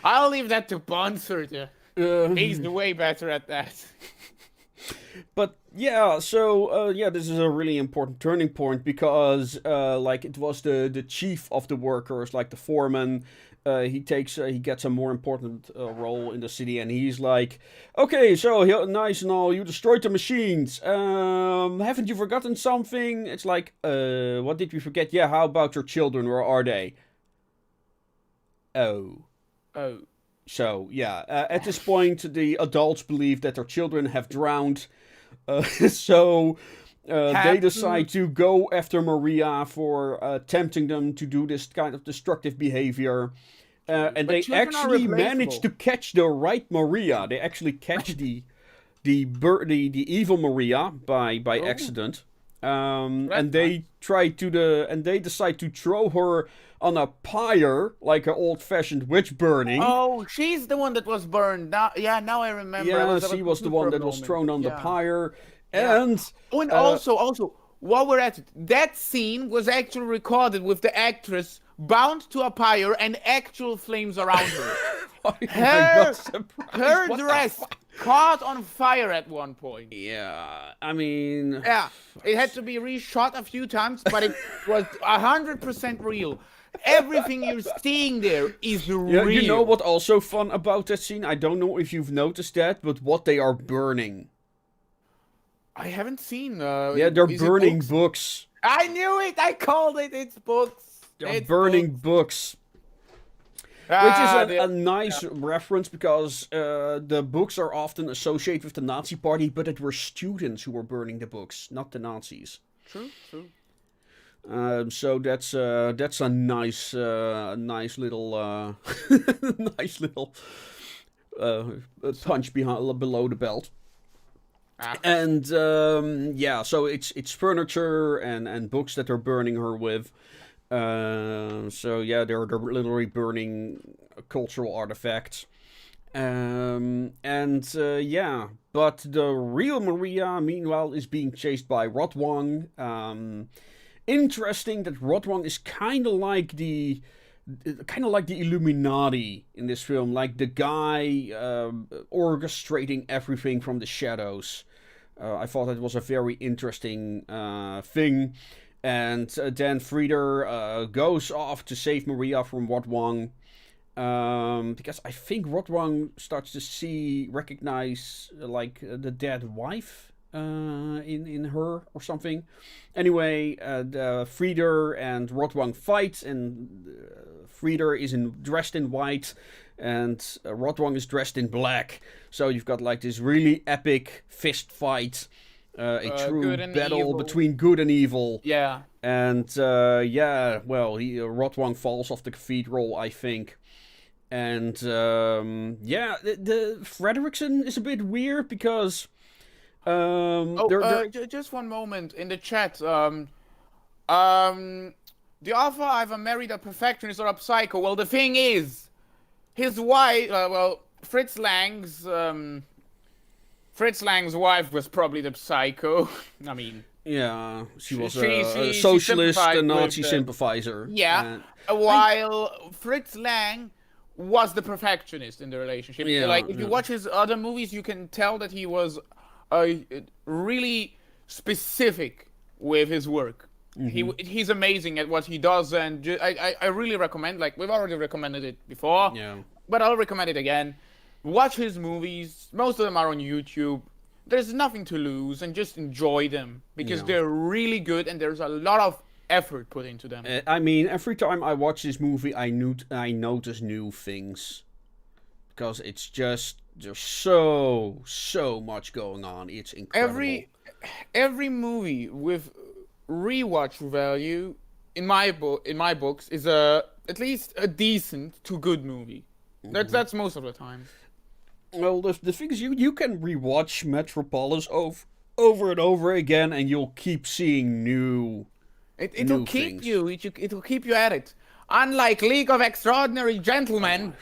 I'll leave that to Bonser. He's way better at that. But yeah, so this is a really important turning point because like it was the chief of the workers, like the foreman. He gets a more important role in the city, and he's like, okay, so nice and all, you destroyed the machines. Haven't you forgotten something? It's like, what did we forget? Yeah, how about your children? Where are they? Oh. So yeah, at this point, the adults believe that their children have drowned. So They decide to go after Maria for tempting them to do this kind of destructive behavior. And they actually manage to catch the right Maria. They actually catch the evil Maria by accident. And they they decide to throw her on a pyre, like an old-fashioned witch burning. Oh, she's the one that was burned. Now I remember. Yeah, she was the one that was thrown on the pyre. Yeah. And also, while we're at it, that scene was actually recorded with the actress bound to a pyre and actual flames around her. Her dress caught on fire at one point. Yeah, I mean... Yeah, it had to be reshot a few times, but it was 100% real. Everything you're seeing there is real. You know what also fun about that scene? I don't know if you've noticed that, but what they are burning. I haven't seen... they're burning books. I knew it! I called it! It's books. They're burning books. Which is a nice reference, because the books are often associated with the Nazi party, but it were students who were burning the books, not the Nazis. True. So that's a nice little nice little punch below the belt. And so it's furniture and books that they're burning her with. They're literally burning cultural artifacts. But the real Maria, meanwhile, is being chased by Rotwang. Interesting that Rotwang is kind of like the Illuminati in this film, like the guy orchestrating everything from the shadows. I thought that was a very interesting thing. And then Frieder goes off to save Maria from Rotwang. Because I think Rotwang starts to recognize the dead wife in her or something. Anyway, Frieder and Rotwang fight, and Frieder is dressed in white, and Rotwang is dressed in black. So you've got like this really epic fist fight. A true battle between good and evil. Yeah. And Rotwang falls off the cathedral, I think. And the Fredrickson is a bit weird because just one moment in the chat. The author either married a perfectionist or a psycho. Well, the thing is, his wife, Fritz Lang's wife was probably the psycho. I mean... Yeah, she was a socialist, a Nazi sympathizer. Yeah, while Fritz Lang was the perfectionist in the relationship. Yeah, if you watch his other movies, you can tell that he was really specific with his work. Mm-hmm. He's amazing at what he does, and I really recommend, we've already recommended it before, but I'll recommend it again. Watch his movies. Most of them are on YouTube. There's nothing to lose, and just enjoy them, because they're really good, and there's a lot of effort put into them. I mean, every time I watch this movie, I notice new things, because it's just there's so much going on. It's incredible. Every movie with rewatch value, in my books, is at least a decent to good movie. Mm-hmm. That's most of the time. Well, the thing is, you can rewatch Metropolis over and over again, and you'll keep seeing new. It'll keep things. It'll keep you at it. Unlike League of Extraordinary Gentlemen.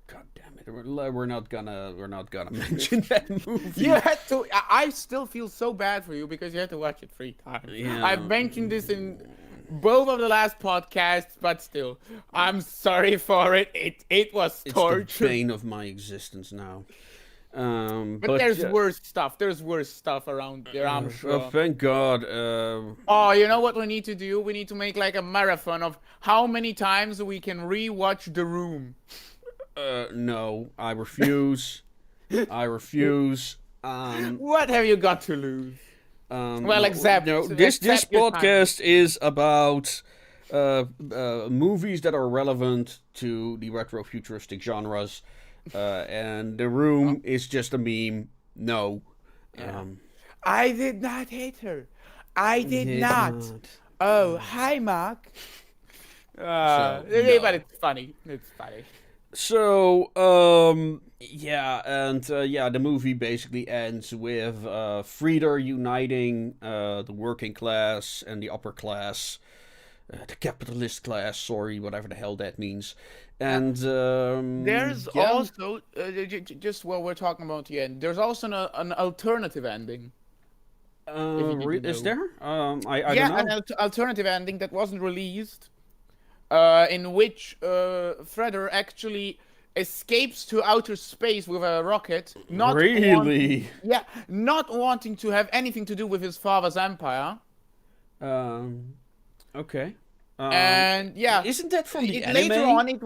God damn it! We're not gonna mention that movie. You had to. I still feel so bad for you because you had to watch it 3 times. Yeah. I've mentioned this in both of the last podcasts, but still, I'm sorry for it. It was torture. It's the bane of my existence now. But there's worse stuff. There's worse stuff around there, I'm sure. Thank God. You know what we need to do? We need to make a marathon of how many times we can rewatch The Room. No, I refuse. I refuse. What have you got to lose? This podcast is about movies that are relevant to the retro-futuristic genres, and The Room is just a meme. No. I did not hate her. I did not. Oh, hi, Mark. So, But no. it's funny. It's funny. So, yeah, and yeah, the movie basically ends with Frieder uniting the working class and the upper class, the capitalist class, sorry, whatever the hell that means. Uh, And, there's yeah, also just while we're talking about the end, there's also an alternative ending. If you didn't is know. there? I don't Yeah, an know. alternative ending that wasn't released, in which Freder actually escapes to outer space with a rocket, Really? not wanting to have anything to do with his father's empire. Um, okay. And yeah, Isn't that from the later anime? on it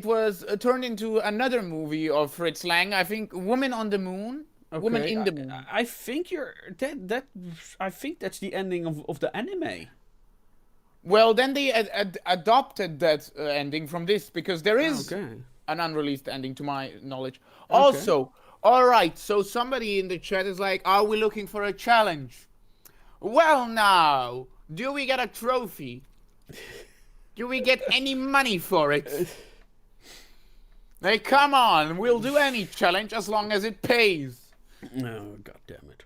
was turned into another movie of Fritz Lang. I think Woman on the Moon, Woman Okay, in the Moon. I think you're that I think that's the ending of the anime. Well, then they adopted that ending from this because there is Okay. an unreleased ending to my knowledge. Okay. Also, all right, so somebody in the chat is like, "Are we looking for a challenge?" Well, now, do we get a trophy? Do we get any money for it? Hey, come on, we'll do any challenge as long as it pays. Oh, god damn it.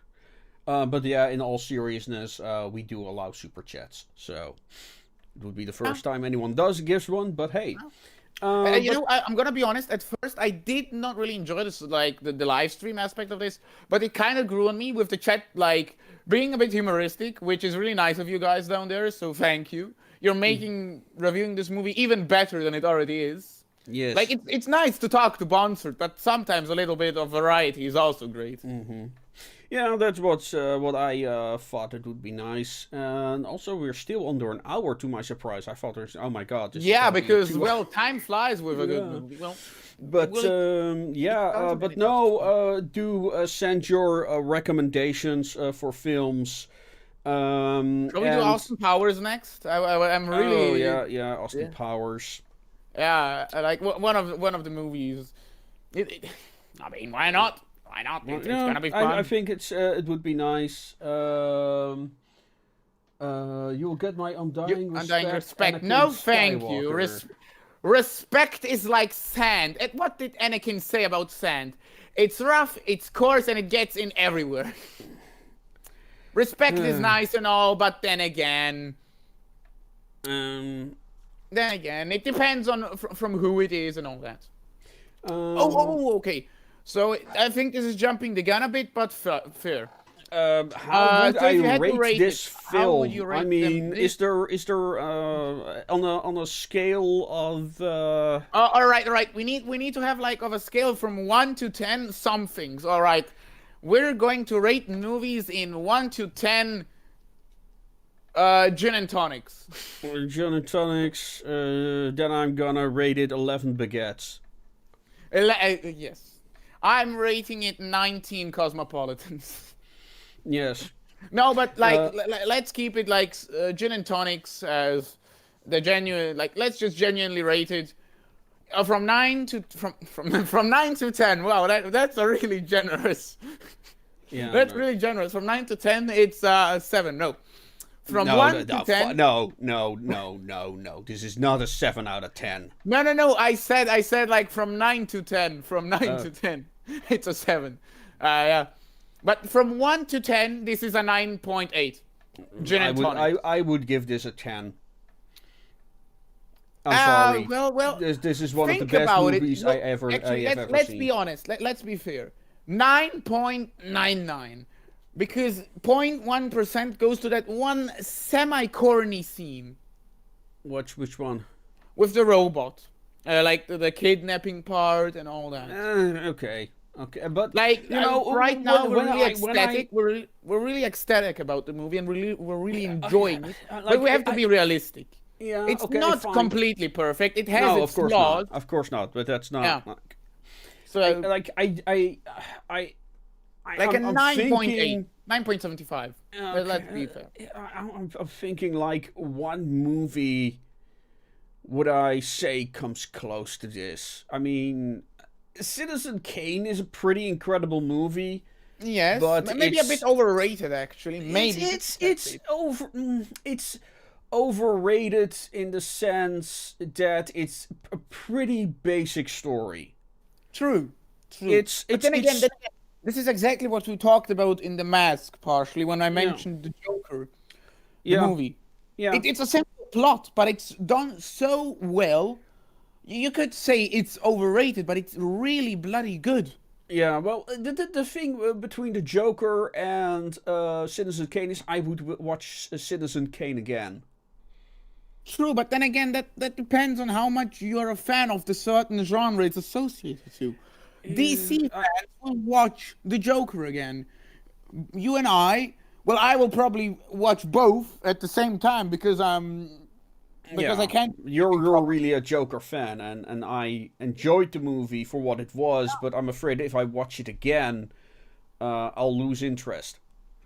But yeah, in all seriousness, we do allow super chats, so it would be the first time anyone gives one. But hey, I'm gonna be honest. At first, I did not really enjoy this, like the live stream aspect of this, but it kind of grew on me with the chat, like being a bit humoristic, which is really nice of you guys down there. So thank you. You're making reviewing this movie even better than it already is. yes, Like it's nice to talk to Bonsert, but sometimes a little bit of variety is also great. yeah, that's what I thought it would be nice. And also, we're still under an hour, to my surprise. I thought there's oh my god, this is Yeah, gonna be because too- well, time flies with a good Yeah. movie. Well, But yeah, but no, do send your recommendations for films. Shall we do And Austin Powers next? I'm oh really yeah, Austin Yeah. Powers. yeah, I like one of the movies. I mean, why not? Why not? It's Yeah, gonna be fun. I think it would be nice. You'll get my undying respect. Undying respect. Anakin No, thank you. Skywalker. Respect is like sand. And what did Anakin say about sand? It's rough, it's coarse, and it gets in everywhere. Respect is nice and all, but then again, Um, it depends on from who it is and all that. Okay. So I think this is jumping the gun a bit, but fair. how would so if you I had to rate rate this it, how would film? you I rate mean, them? is there on a scale of All right. We need to have like of a scale from 1 to 10 somethings. All right. We're going to rate movies in 1 to 10 gin and tonics. gin and tonics? Then I'm gonna rate it 11 baguettes. Yes. I'm rating it 19 cosmopolitans. Yes. No, but like let's keep it like gin and tonics as the genuine, like let's just genuinely rate it from 9 to from 9 to 10. Wow, that's a really generous. Yeah. That's really generous. From 9 to 10, it's 7. No. From 1 to 10. No. This is not a 7 out of 10. No. I said like from 9 to 10. From 9 to 10, it's a 7. Yeah. But from 1 to 10, this is a 9.8. Gin and tonic. I would give this a 10. I'm sorry. Well. This is one of the Think best about movies it. Look, I actually, have ever let's seen. be honest. Let's be fair. 9.99. Because 0.1% goes to that one semi-corny scene Which one? with the robot. Like the kidnapping part and all that. Okay, but Like you know, right now we're when really I- ecstatic. We're really ecstatic about the movie and we're really enjoying it. like, But we have to be realistic. yeah, It's okay, not fine. completely perfect. It has No, its of course flaws. not. Of course not. But that's not. Yeah. So Like I like a I'm 9.8, thinking- 9.75. Let's be fair. I'm thinking like one movie would I say comes close to this. I mean, Citizen Kane is a pretty incredible movie, Yes, but maybe a bit overrated actually. Maybe it's overrated in the sense that it's a pretty basic story. true. It's But it's then again, it's this is exactly what we talked about in The Mask, partially when I yeah, mentioned the Joker, the yeah, movie. yeah. It's a simple plot, but it's done so well. You could say it's overrated, but it's really bloody good. Yeah, well, the thing between the Joker and Citizen Kane is I would watch Citizen Kane again. True, but then again, that depends on how much you're a fan of the certain genre it's associated to. DC Uh, I, fans will watch the Joker again. You and I, well, I will probably watch both at the same time because I yeah, can't you're really a Joker fan, and I enjoyed the movie for what it was, but I'm afraid if I watch it again, I'll lose interest.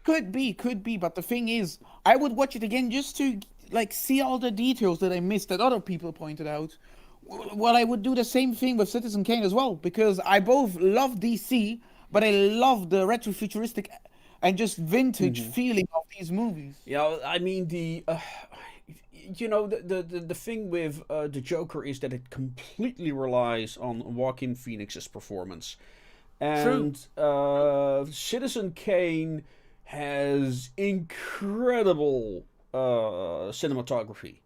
could be, but the thing is, I would watch it again just to like see all the details that I missed that other people pointed out. Well, I would do the same thing with Citizen Kane as well because I both love DC, but I love the retrofuturistic and just vintage feeling of these movies. Yeah, I mean the thing with the Joker is that it completely relies on Joaquin Phoenix's performance, True. and Citizen Kane has incredible cinematography.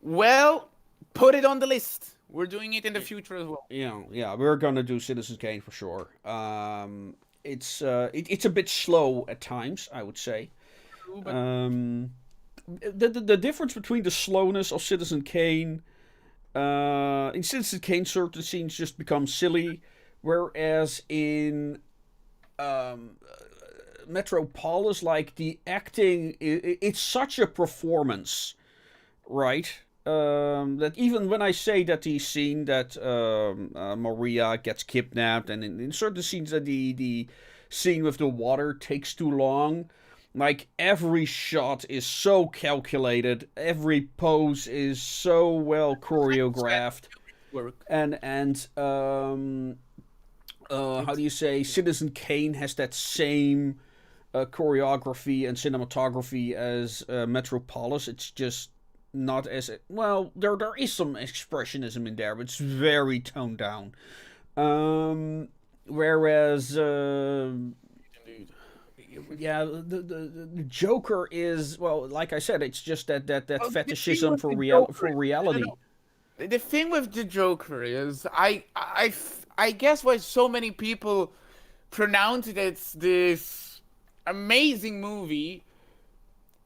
Well, put it on the list. We're doing it in the future as well. Yeah, we're gonna do Citizen Kane for sure. It's a bit slow at times, I would say. True, but The difference between the slowness of Citizen Kane, in Citizen Kane, certain scenes just become silly, whereas in um, Metropolis, like the acting, it's such a performance, right? That even when I say that the scene that Maria gets kidnapped, and in certain scenes that the scene with the water takes too long, like every shot is so calculated, every pose is so well choreographed, work. and how do you say, Citizen Kane has that same choreography and cinematography as Metropolis. It's just not as well. There is some expressionism in there, but it's very toned down. Whereas yeah, the Joker is, well, like I said, it's just that fetishism for reality. The thing with the Joker is, I guess why so many people pronounce it as this amazing movie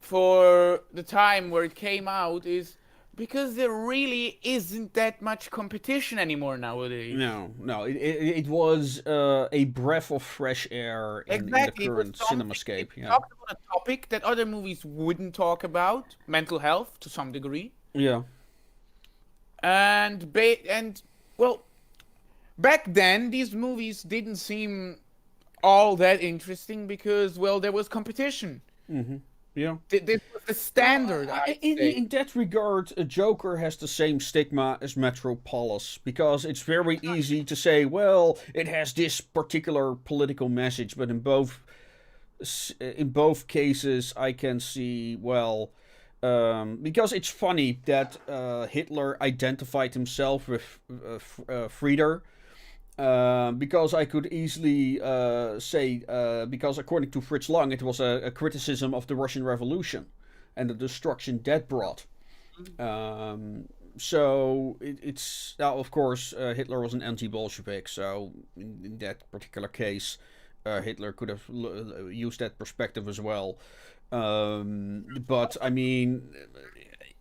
for the time where it came out is because there really isn't that much competition anymore nowadays. No, it was a breath of fresh air in the Exactly, it was current something cinemascape. it Yeah, talked about a topic that other movies wouldn't talk about, mental health to some degree, yeah, and well, back then these movies didn't seem all that interesting because well there was competition. yeah. This was the standard, I'd say. In that regard, a Joker has the same stigma as Metropolis because it's very easy to say, well, it has this particular political message, but in both cases, I can see, well, because it's funny that Hitler identified himself with Frieder. Because I could easily say, because according to Fritz Lang, it was a criticism of the Russian Revolution and the destruction that brought. So it's now, of course, Hitler was an anti-Bolshevik, so in that particular case, Hitler could have used that perspective as well. But I mean,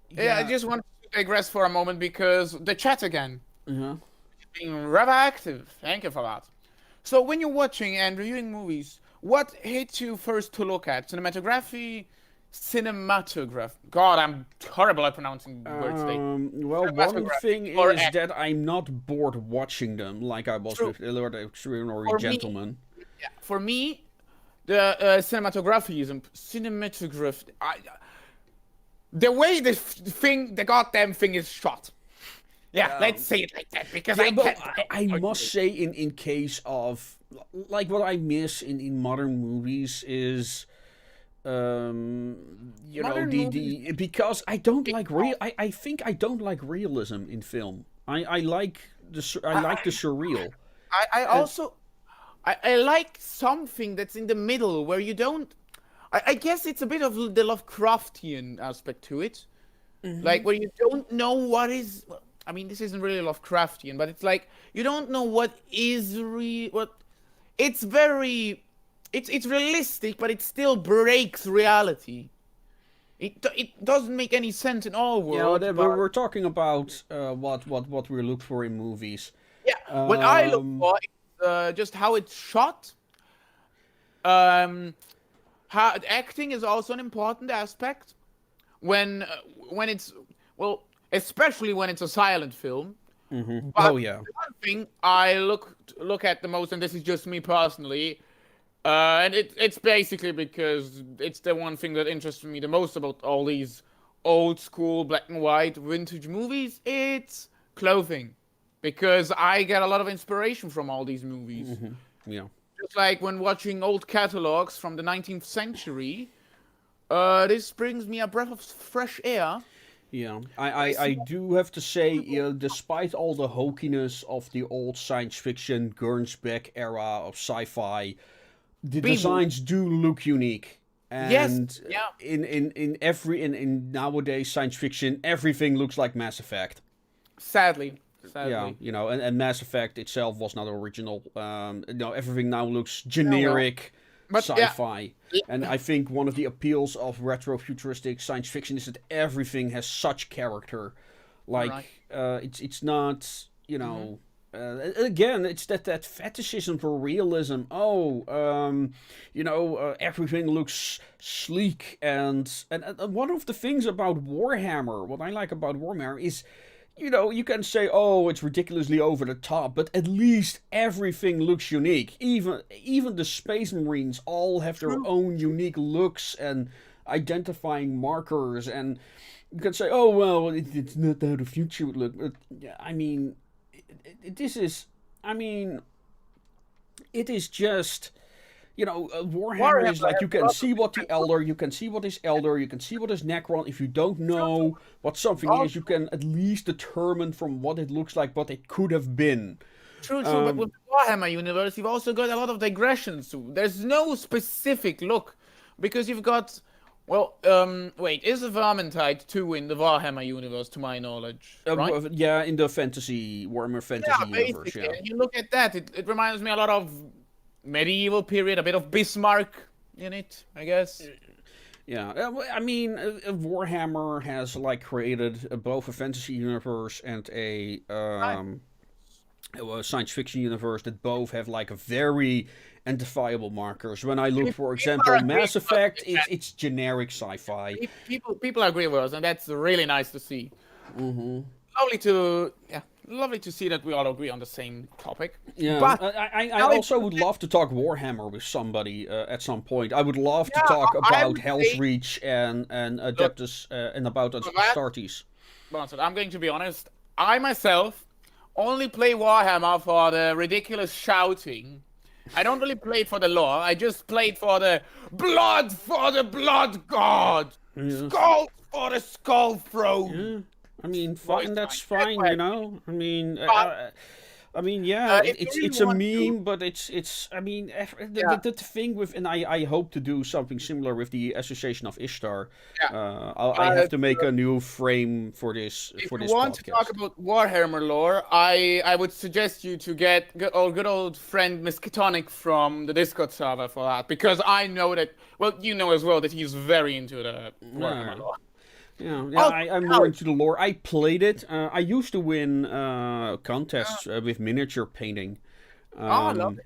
Yeah, I just want to digress for a moment because the chat again. uh Being rather active. Thank you for that. So when you're watching and reviewing movies, what hits you first to look at? Cinematograph. God, I'm horrible at pronouncing words today. Well, one thing or is act. that I'm not bored watching them like I was True. with Lord Extraordinary For me- Gentleman. Yeah, for me, the cinematography is cinematograph. The way the goddamn thing is shot. Yeah, let's say it like that because Yeah, I but can't. I must say, in case of like what I miss in modern movies is Modern movies. because I don't like I think I don't like realism in film. I like I like the surreal. I And also I like something that's in the middle where you don't. I guess it's a bit of the Lovecraftian aspect to it, like where you don't know what is. I mean, this isn't really Lovecraftian, but it's like you don't know what is what. It's very, it's realistic, but it still breaks reality. It doesn't make any sense in all yeah, well, worlds, but we're talking about what we look for in movies. yeah, what I look for is just how it's shot. How acting is also an important aspect when it's well, especially when it's a silent film. Mm-hmm. But Oh yeah. one thing I look at the most, and this is just me personally, and it's basically because it's the one thing that interests me the most about all these old school black and white vintage movies. It's clothing, because I get a lot of inspiration from all these movies. Yeah. Just like when watching old catalogs from the 19th century, this brings me a breath of fresh air. Yeah, I do have to say, despite all the hokiness of the old science fiction Gernsback era of sci-fi, the People, designs do look unique. yes, And yeah, in nowadays science fiction, everything looks like Mass Effect. sadly, Yeah, sadly. and Mass Effect itself was not original. No, everything now looks Oh well, generic but yeah, sci-fi. And I think one of the appeals of retro-futuristic science fiction is that everything has such character. Like, right. it's not, again, it's that fetishism for realism. Oh, everything looks sleek, and one of the things about Warhammer, what I like about Warhammer is, you can say, oh, it's ridiculously over the top, but at least everything looks unique. Even the Space Marines all have their True. own unique looks and identifying markers, and you can say, oh, well, it's not how the future would look. But, yeah, I mean, this is, I mean, it is just. Warhammer is Warhammer like has you a can lot of see what the different Elder, you can see what is Elder, you can see what is Necron. If you don't looks. know what something is, you can at least determine from what it looks like what it could have been. True, true. But with Um, the Warhammer universe, you've also got a lot of digressions too. There's no specific look because you've got. Well, wait, is the Vermintide 2 in the Warhammer universe, to my knowledge, right? yeah, in the Warhammer Yeah, fantasy universe, basically. yeah. And you look at that, it reminds me a lot of medieval period, a bit of Bismarck in it, I guess. Yeah, I mean, Warhammer has like created both a fantasy universe and Right. a science fiction universe that both have like a very identifiable markers. When I look, for People are example, agreeing Mass with us Effect, in that. it's generic sci-fi. People agree with us, and that's really nice to see. Lovely to see that we all agree on the same topic. Yeah, But I now also would love to talk Warhammer with somebody at some point. I would love to yeah, talk I about would Hell's say, Reach and look, Adeptus and about for that, Astartes. Bronson, I'm going to be honest. I myself only play Warhammer for the ridiculous shouting. I don't really play it for the lore. I just play it for the blood god, Yeah. skull for the skull throne. Yeah, I mean, Voice fine. That's line. fine. But I mean, yeah. if you It's really a want to, meme, but it's. I mean, yeah, the thing with, and I hope to do something similar with the Association of Ishtar. yeah. I have But to make a new frame for this if you this want to talk podcast. about Warhammer lore, I would suggest you to get good old friend Miskatonic from the Discord server for that, because I know that. Well, you know as well that he's very into the Yeah. Warhammer lore. Yeah, Also, I'm now, more into the lore. I played it. I used to win contests with miniature painting. oh, Um, lovely.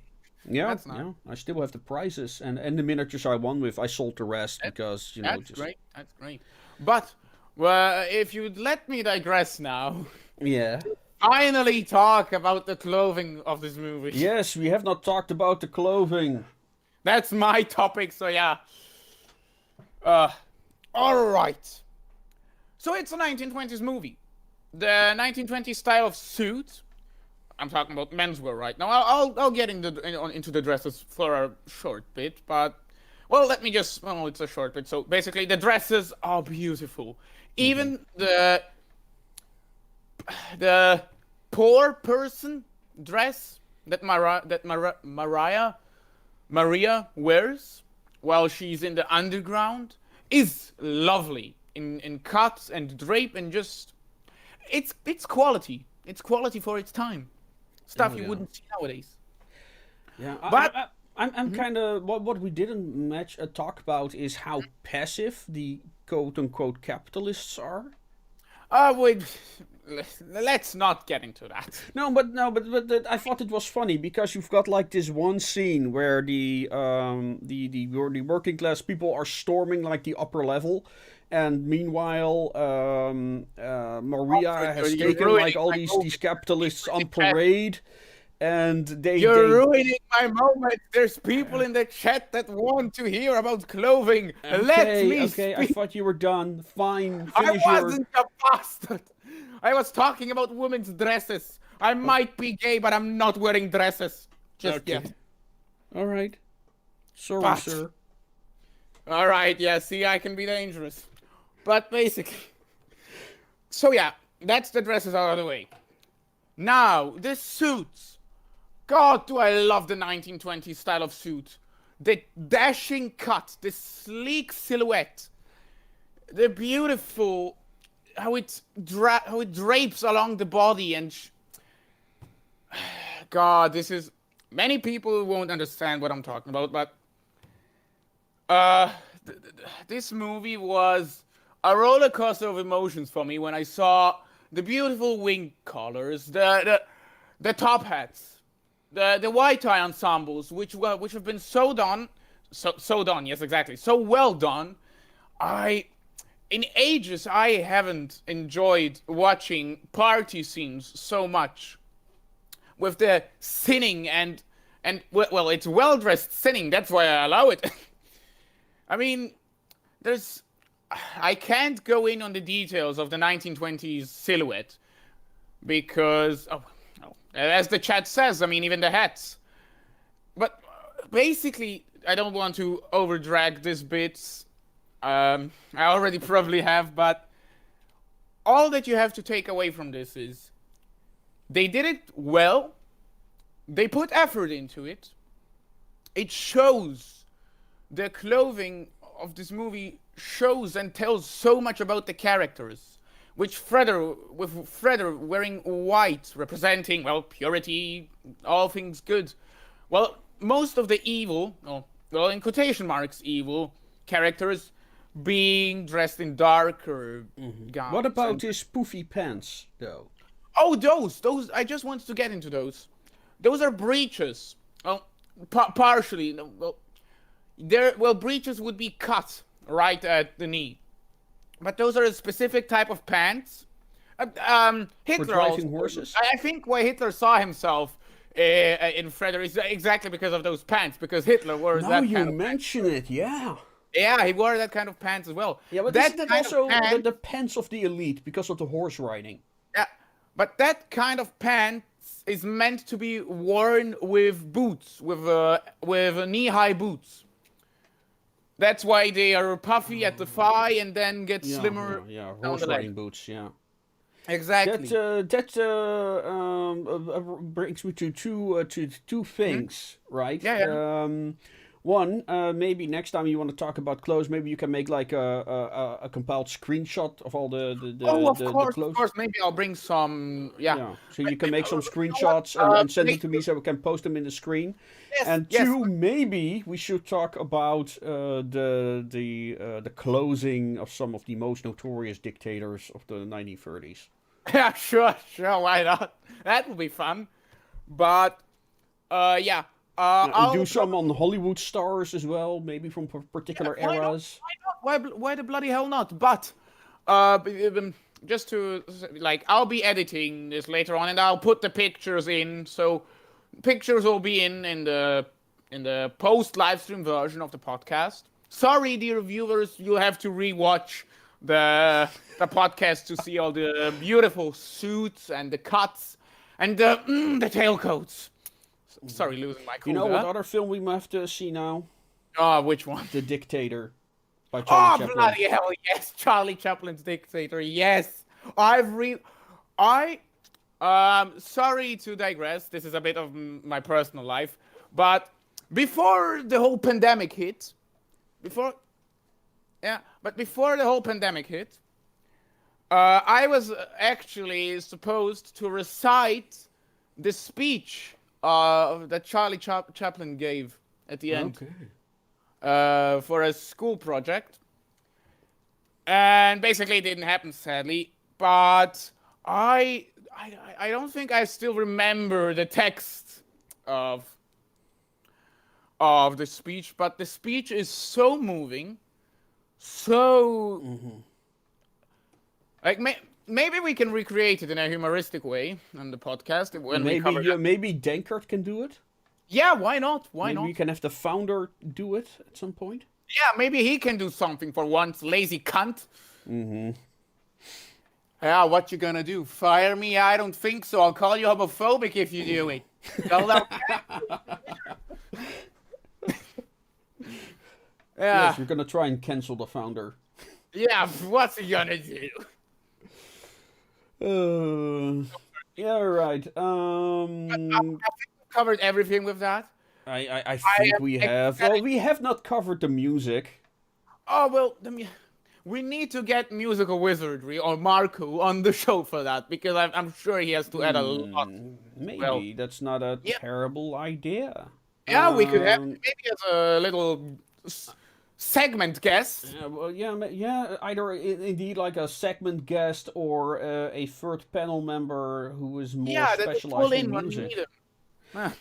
Yeah, That's nice. yeah. I still have the prizes and the miniatures I won with. I sold the rest That, because that's just great. That's great. But well, if you'd let me digress now, yeah. finally talk about the clothing of this movie. Yes, we have not talked about the clothing. That's my topic. So yeah. Uh, all right. So it's a 1920s movie. The 1920s style of suit. I'm talking about menswear right now. I'll get into the dresses for a short bit, but well, let me just. Well, it's a short bit. So basically, the dresses are beautiful. Even the poor person dress that Maria wears while she's in the underground is lovely in cuts and drape and just it's quality. It's quality for its time. Stuff you wouldn't see nowadays. Yeah, But I'm kind of what we didn't talk about is how passive the quote unquote capitalists are. wait, let's not get into that. No, but I thought it was funny because you've got like this one scene where the working class people are storming like the upper level, and meanwhile Maria has You're taken ruining like all my these capitalists on parade, and You're ruining my moment. There's people in the chat that want to hear about clothing. Let me okay. I speak. thought you were done. Fine, I finish your. wasn't a bastard. I was talking about women's dresses. I might be gay, but I'm not wearing dresses just yet. All right. Sorry, But- sir. All right, yeah, see, I can be dangerous. But basically. So, yeah, that's the dresses out of the way. Now, the suits. God, do I love the 1920s style of suit. The dashing cut, the sleek silhouette, the beautiful, how it drapes along the body and... God, this is... Many people won't understand what I'm talking about, but... this movie was a roller coaster of emotions for me when I saw the beautiful wing collars, the top hats, the white tie ensembles, which have been so done, yes, exactly, so well done. In ages, I haven't enjoyed watching party scenes so much, with the sinning and well, it's well dressed sinning. That's why I allow it. I mean, I can't go in on the details of the 1920s silhouette because, as the chat says, I mean, even the hats. But basically, I don't want to overdrag this bit. I already probably have, but all that you have to take away from this is they did it well. They put effort into it. It shows. The clothing of this movie shows and tells so much about the characters, with Freder wearing white, representing, well, purity, all things good. Well, most of the evil, well, in quotation marks, evil characters being dressed in darker gowns. What about his poofy pants, though? Oh, those, I just wanted to get into those. Those are breeches. Well, partially, well, breeches would be cut right at the knee, but those are a specific type of pants. Hitler For driving also, horses? I think why Hitler saw himself in Frederick is exactly because of those pants, because Hitler wore Now that you kind of mention it, yeah. Yeah, he wore that kind of pants as well. Yeah, but that isn't that kind of also pant- the pants of the elite because of the horse riding? Yeah, but that kind of pants is meant to be worn with boots, with knee-high boots. That's why they are puffy at the thigh and then get slimmer. Yeah, down the horse leg. riding boots, yeah. Exactly. That brings me to two things, right? Yeah. One, maybe next time you want to talk about clothes, maybe you can make like a compiled screenshot of all the Of clothes. course. Maybe I'll bring some. Yeah. So you can make some screenshots and send them to me so we can post them in the screen. Yes, And yes. two, maybe we should talk about the clothing of some of the most notorious dictators of the 1930s. Yeah, sure. Why not? That would be fun. But, yeah. And do some on Hollywood stars as well, maybe from particular why not? eras. Why the bloody hell not? But, just to, like, I'll be editing this later on and I'll put the pictures in. So, pictures will be in the post live stream version of the podcast. Sorry, dear viewers, you'll have to rewatch the podcast to see all the beautiful suits and the cuts And the tailcoats. Sorry, losing my cool. You know what other film we have to see now? Oh, which one? The Dictator by Charlie Chaplin. Bloody hell, yes! Charlie Chaplin's Dictator, yes! Sorry to digress, this is a bit of my personal life, but before the whole pandemic hit, before the whole pandemic hit, I was actually supposed to recite the speech that Charlie Chaplin gave at the end. Okay. For a school project. And basically it didn't happen, sadly. But I don't think I still remember the text of the speech, but the speech is so moving, so like maybe we can recreate it in a humoristic way on the podcast when maybe Dankert can do it. Yeah, why not? Why not? Maybe we can have the founder do it at some point. Yeah, maybe he can do something for once, lazy cunt. Yeah, what you gonna do? Fire me? I don't think so. I'll call you homophobic if you do it. Yeah. Yes, you're gonna try and cancel the founder. Yeah, what's he gonna do? Yeah, right. I think we covered everything with that. I think we have. Well, we have not covered the music. Oh, well, we need to get Musical Wizardry or Marco on the show for that, because I'm sure he has to add a lot. Maybe that's not a terrible idea. Yeah, we could have maybe as a little segment guest. Well, yeah. Either indeed like a segment guest or a third panel member who is more specialized in music.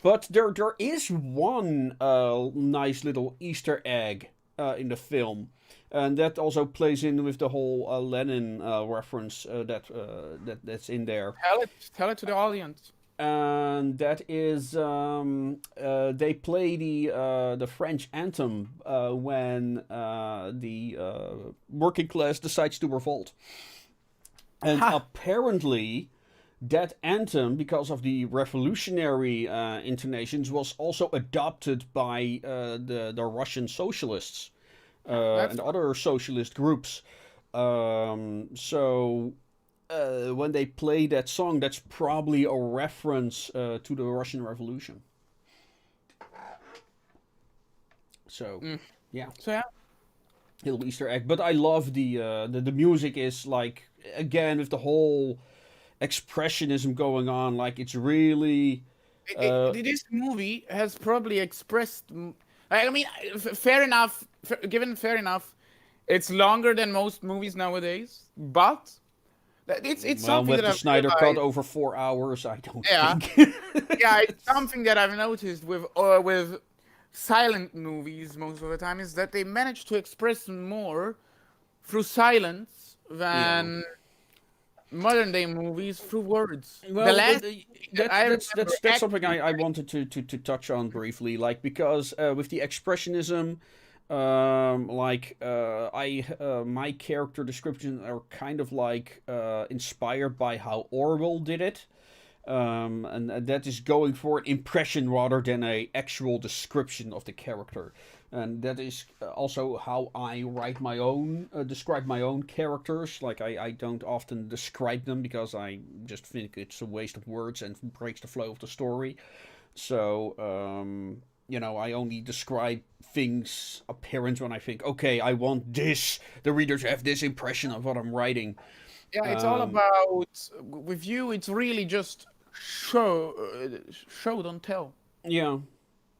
But there is one nice little Easter egg in the film, and that also plays in with the whole Lenin reference that's in there. Tell it to the audience. And that is they play the French anthem when the working class decides to revolt, and apparently that anthem, because of the revolutionary intonations, was also adopted by the Russian socialists and other socialist groups. So when they play that song, that's probably a reference to the Russian Revolution. So yeah, little Easter egg. But I love the music is like, again, with the whole expressionism going on, like it's really this movie has probably expressed, I mean, fair enough, it's longer than most movies nowadays, but it's something with that the Snyder cut over 4 hours, I don't think. Yeah, it's something that I've noticed with silent movies most of the time, is that they manage to express more through silence than modern day movies through words. Well, that's something I wanted to touch on briefly, like, because with the expressionism, my character descriptions are kind of like inspired by how Orwell did it, and that is going for an impression rather than a actual description of the character. And that is also how I write my own, describe my own characters. Like, I don't often describe them because I just think it's a waste of words and breaks the flow of the story. So, I only describe things, appearance, when I think, okay, I want this, the reader to have this impression of what I'm writing. Yeah, it's all about, with you, it's really just show, don't tell. Yeah.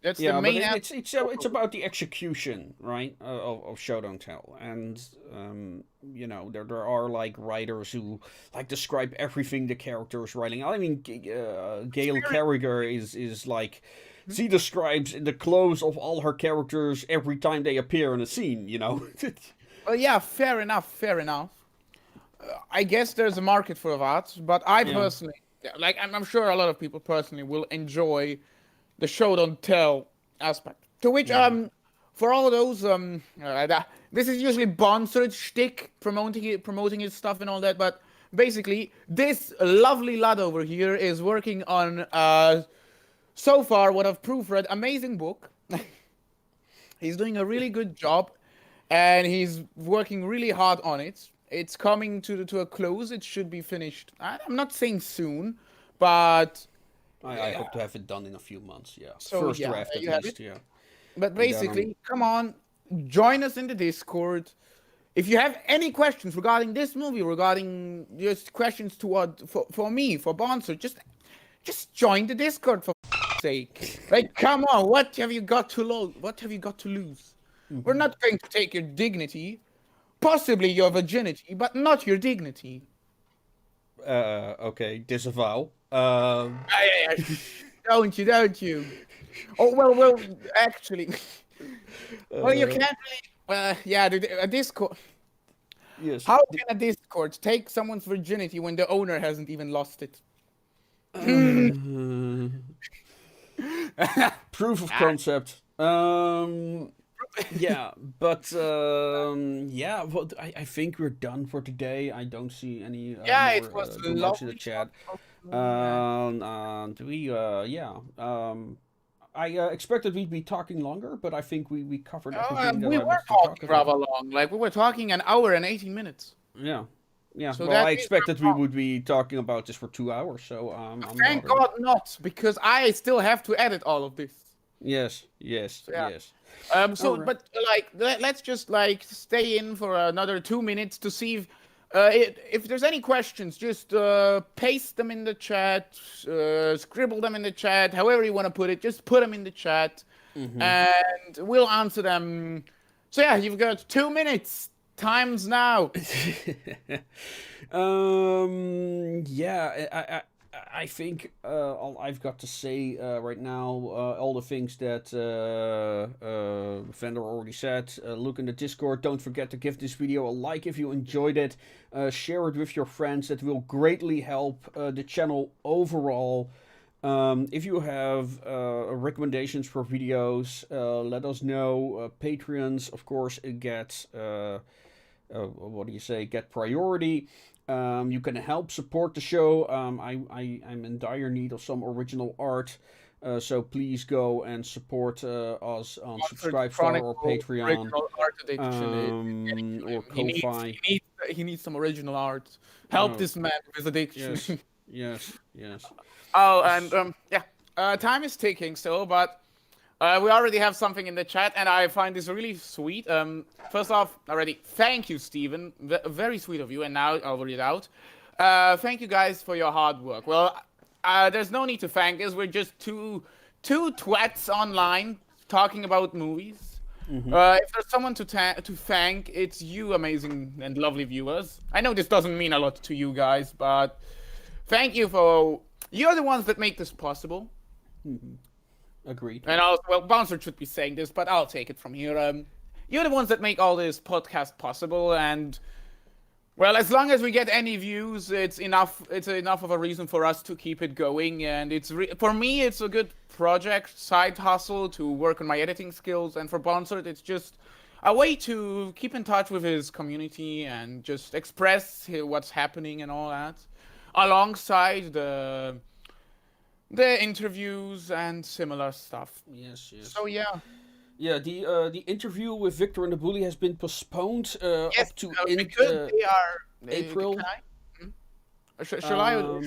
That's the main. It's about the execution, right, of show don't tell, and there are like writers who like describe everything the character is writing. I mean, Gail Carriger is like, she describes the clothes of all her characters every time they appear in a scene. Well, yeah, fair enough. I guess there's a market for that, but I personally, like, I'm sure a lot of people personally will enjoy the show don't tell aspect. To which, for all those, this is usually Bonsard's shtick, promoting his stuff and all that, but basically, this lovely lad over here is working on, so far, what I've proofread, amazing book. He's doing a really good job, and he's working really hard on it. It's coming to a close. It should be finished. I'm not saying soon, but I hope to have it done in a few months. Yeah, so first yeah, draft there at you have least. it. Yeah, But and then basically, come on, join us in the Discord. If you have any questions regarding this movie, regarding just questions toward for me, for Bonser, just join the Discord for sake. Like, come on, what have you got to lose? What have you got to lose? We're not going to take your dignity, possibly your virginity, but not your dignity. Okay, disavow. Don't you? Oh well, actually, well, you can't really. Yeah, a Discord. Yes. How can a Discord take someone's virginity when the owner hasn't even lost it? Proof of concept. Yeah, but yeah, well, I think we're done for today. I don't see any Yeah, more it was remarks in the lovely. chat. And I expected we'd be talking longer, but I think we covered everything that We I were wanted to talking talk rather about. long. Like we were talking an hour and 18 minutes. Yeah, yeah. So Well, that I is expected we would be talking about this for 2 hours, so I'm thank rather... God not, because I still have to edit all of this. Yes, Yeah. yes. So, Alright. but like, let's just like stay in for another 2 minutes to see if there's any questions. Just paste them in the chat, scribble them in the chat, however you want to put it. Just put them in the chat, and we'll answer them. So yeah, you've got 2 minutes. Time's now. Yeah, I think all I've got to say right now, all the things that Vander already said. Look in the Discord. Don't forget to give this video a like if you enjoyed it. Share it with your friends. That will greatly help the channel overall. If you have recommendations for videos, let us know. Patreons, of course, get what do you say? Get priority. You can help support the show. I'm in dire need of some original art. So please go and support us on Subscribestar or Patreon, or Ko-Fi. He needs some original art. Help this man with his addiction. Yes. Oh, and yeah, time is ticking still, but we already have something in the chat, and I find this really sweet. First off, already, thank you, Steven. Very sweet of you, and now I'll read it out. Thank you guys for your hard work. Well, there's no need to thank us. We're just two twats online talking about movies. If there's someone to thank, it's you, amazing and lovely viewers. I know this doesn't mean a lot to you guys, but thank you for... You're the ones that make this possible. Agreed. And also, well, Bouncer should be saying this, but I'll take it from here. You're the ones that make all this podcast possible, and well, as long as we get any views, it's enough. It's enough of a reason for us to keep it going, and it's for me, it's a good project, side hustle to work on my editing skills, and for Bouncer, it's just a way to keep in touch with his community and just express what's happening and all that, alongside the interviews and similar stuff. Yes. So yeah. Yeah, the interview with Victor and the Bully has been postponed up to because they are April. Can I? Shall I?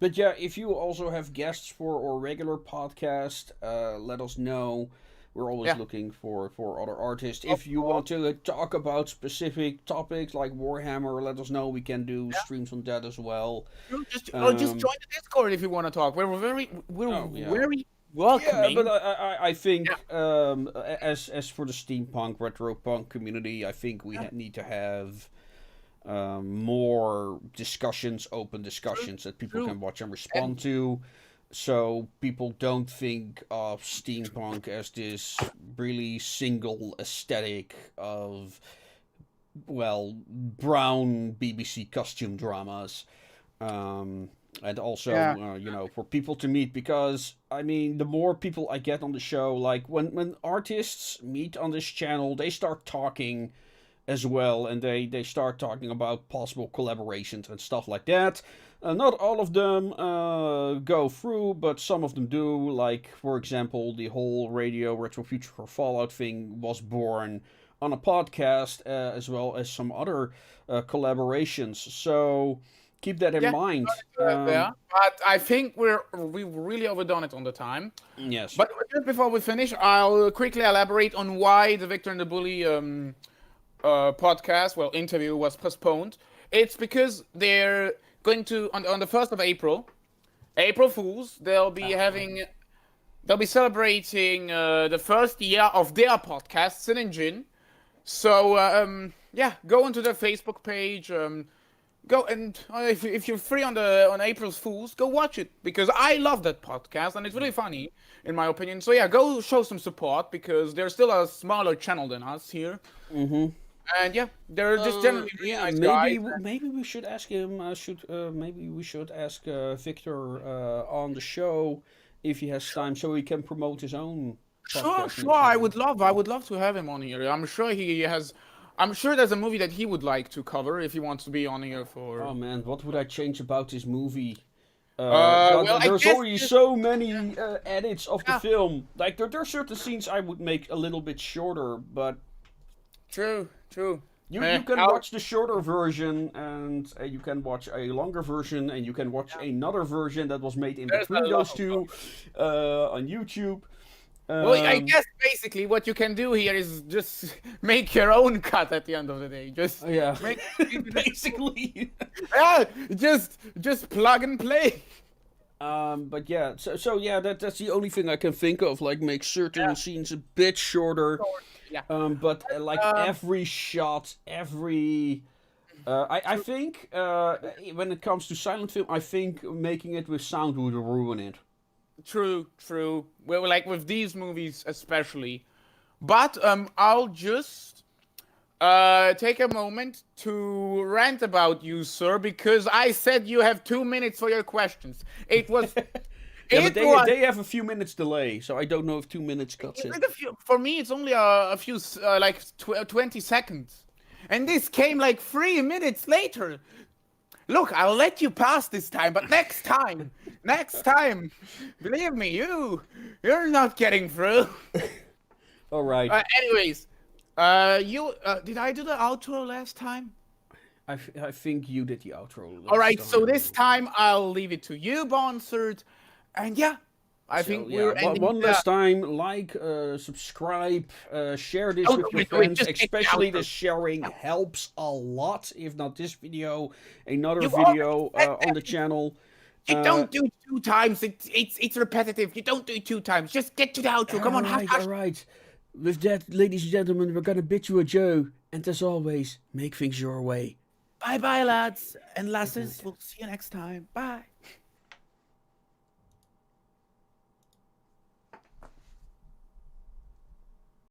But yeah, if you also have guests for our regular podcast, let us know. We're always looking for other artists. If you want to talk about specific topics like Warhammer, let us know. We can do streams on that as well. Just join the Discord if you want to talk. We're very welcoming. Yeah, but I think as for the steampunk retro punk community, I think we need to have more discussions, open discussions that people can watch and respond to. So people don't think of steampunk as this really single aesthetic of, well, brown BBC costume dramas. And also, for people to meet, because, I mean, the more people I get on the show, like, when artists meet on this channel, they start talking, as well, and they start talking about possible collaborations and stuff like that. Not all of them go through, but some of them do. Like, for example, the whole Radio Retro Future for Fallout thing was born on a podcast, as well as some other collaborations. So keep that in mind. Yeah, but I think we've really overdone it on the time. Yes. But just before we finish, I'll quickly elaborate on why the Victor and the Bully podcast, interview, was postponed. It's because they're going to on the 1st of April, April Fools. They'll be celebrating the first year of their podcast, Sin and Gin. So go onto their Facebook page. Go and if you're free on April's Fools, go watch it, because I love that podcast and it's really funny in my opinion. So yeah, go show some support, because they're still a smaller channel than us here. Mm-hmm. And yeah, they're just generally really nice guys. Maybe we should ask him. Maybe we should ask Victor on the show if he has time, so he can promote his own. Sure. I would love to have him on here. I'm sure he has. I'm sure there's a movie that he would like to cover if he wants to be on here for. Oh man, what would I change about this movie? There's already so many edits of the film. Like there are certain scenes I would make a little bit shorter, but. True. You can watch the shorter version, and you can watch a longer version, and you can watch another version that was made in between those two on YouTube. I guess basically what you can do here is just make your own cut at the end of the day. Just make basically. Just plug and play. But yeah, so that's the only thing I can think of. Like, make certain scenes a bit shorter. Yeah. But every shot, I think when it comes to silent film, I think making it with sound would ruin it. True. Well, like with these movies especially. But I'll just take a moment to rant about you, sir, because I said you have 2 minutes for your questions. It was. Yeah, but they have a few minutes delay, so I don't know if 2 minutes cuts it. For me, it's only a few, 20 seconds. And this came like 3 minutes later. Look, I'll let you pass this time, but next time, believe me, you're not getting through. All right. Anyways, did I do the outro last time? I think you did the outro. All right, so this time I'll leave it to you, Bonsard. And yeah, I think we're ending one last time. Like, subscribe, share this with your friends. Especially the sharing helps a lot. If not this video, another video on the channel. You don't do it 2 times. It's repetitive. You don't do it 2 times. Just get to the outro. Come on, all right. With that, ladies and gentlemen, we're gonna bid you adieu. And as always, make things your way. Bye, lads and lasses. We'll see you next time. Bye.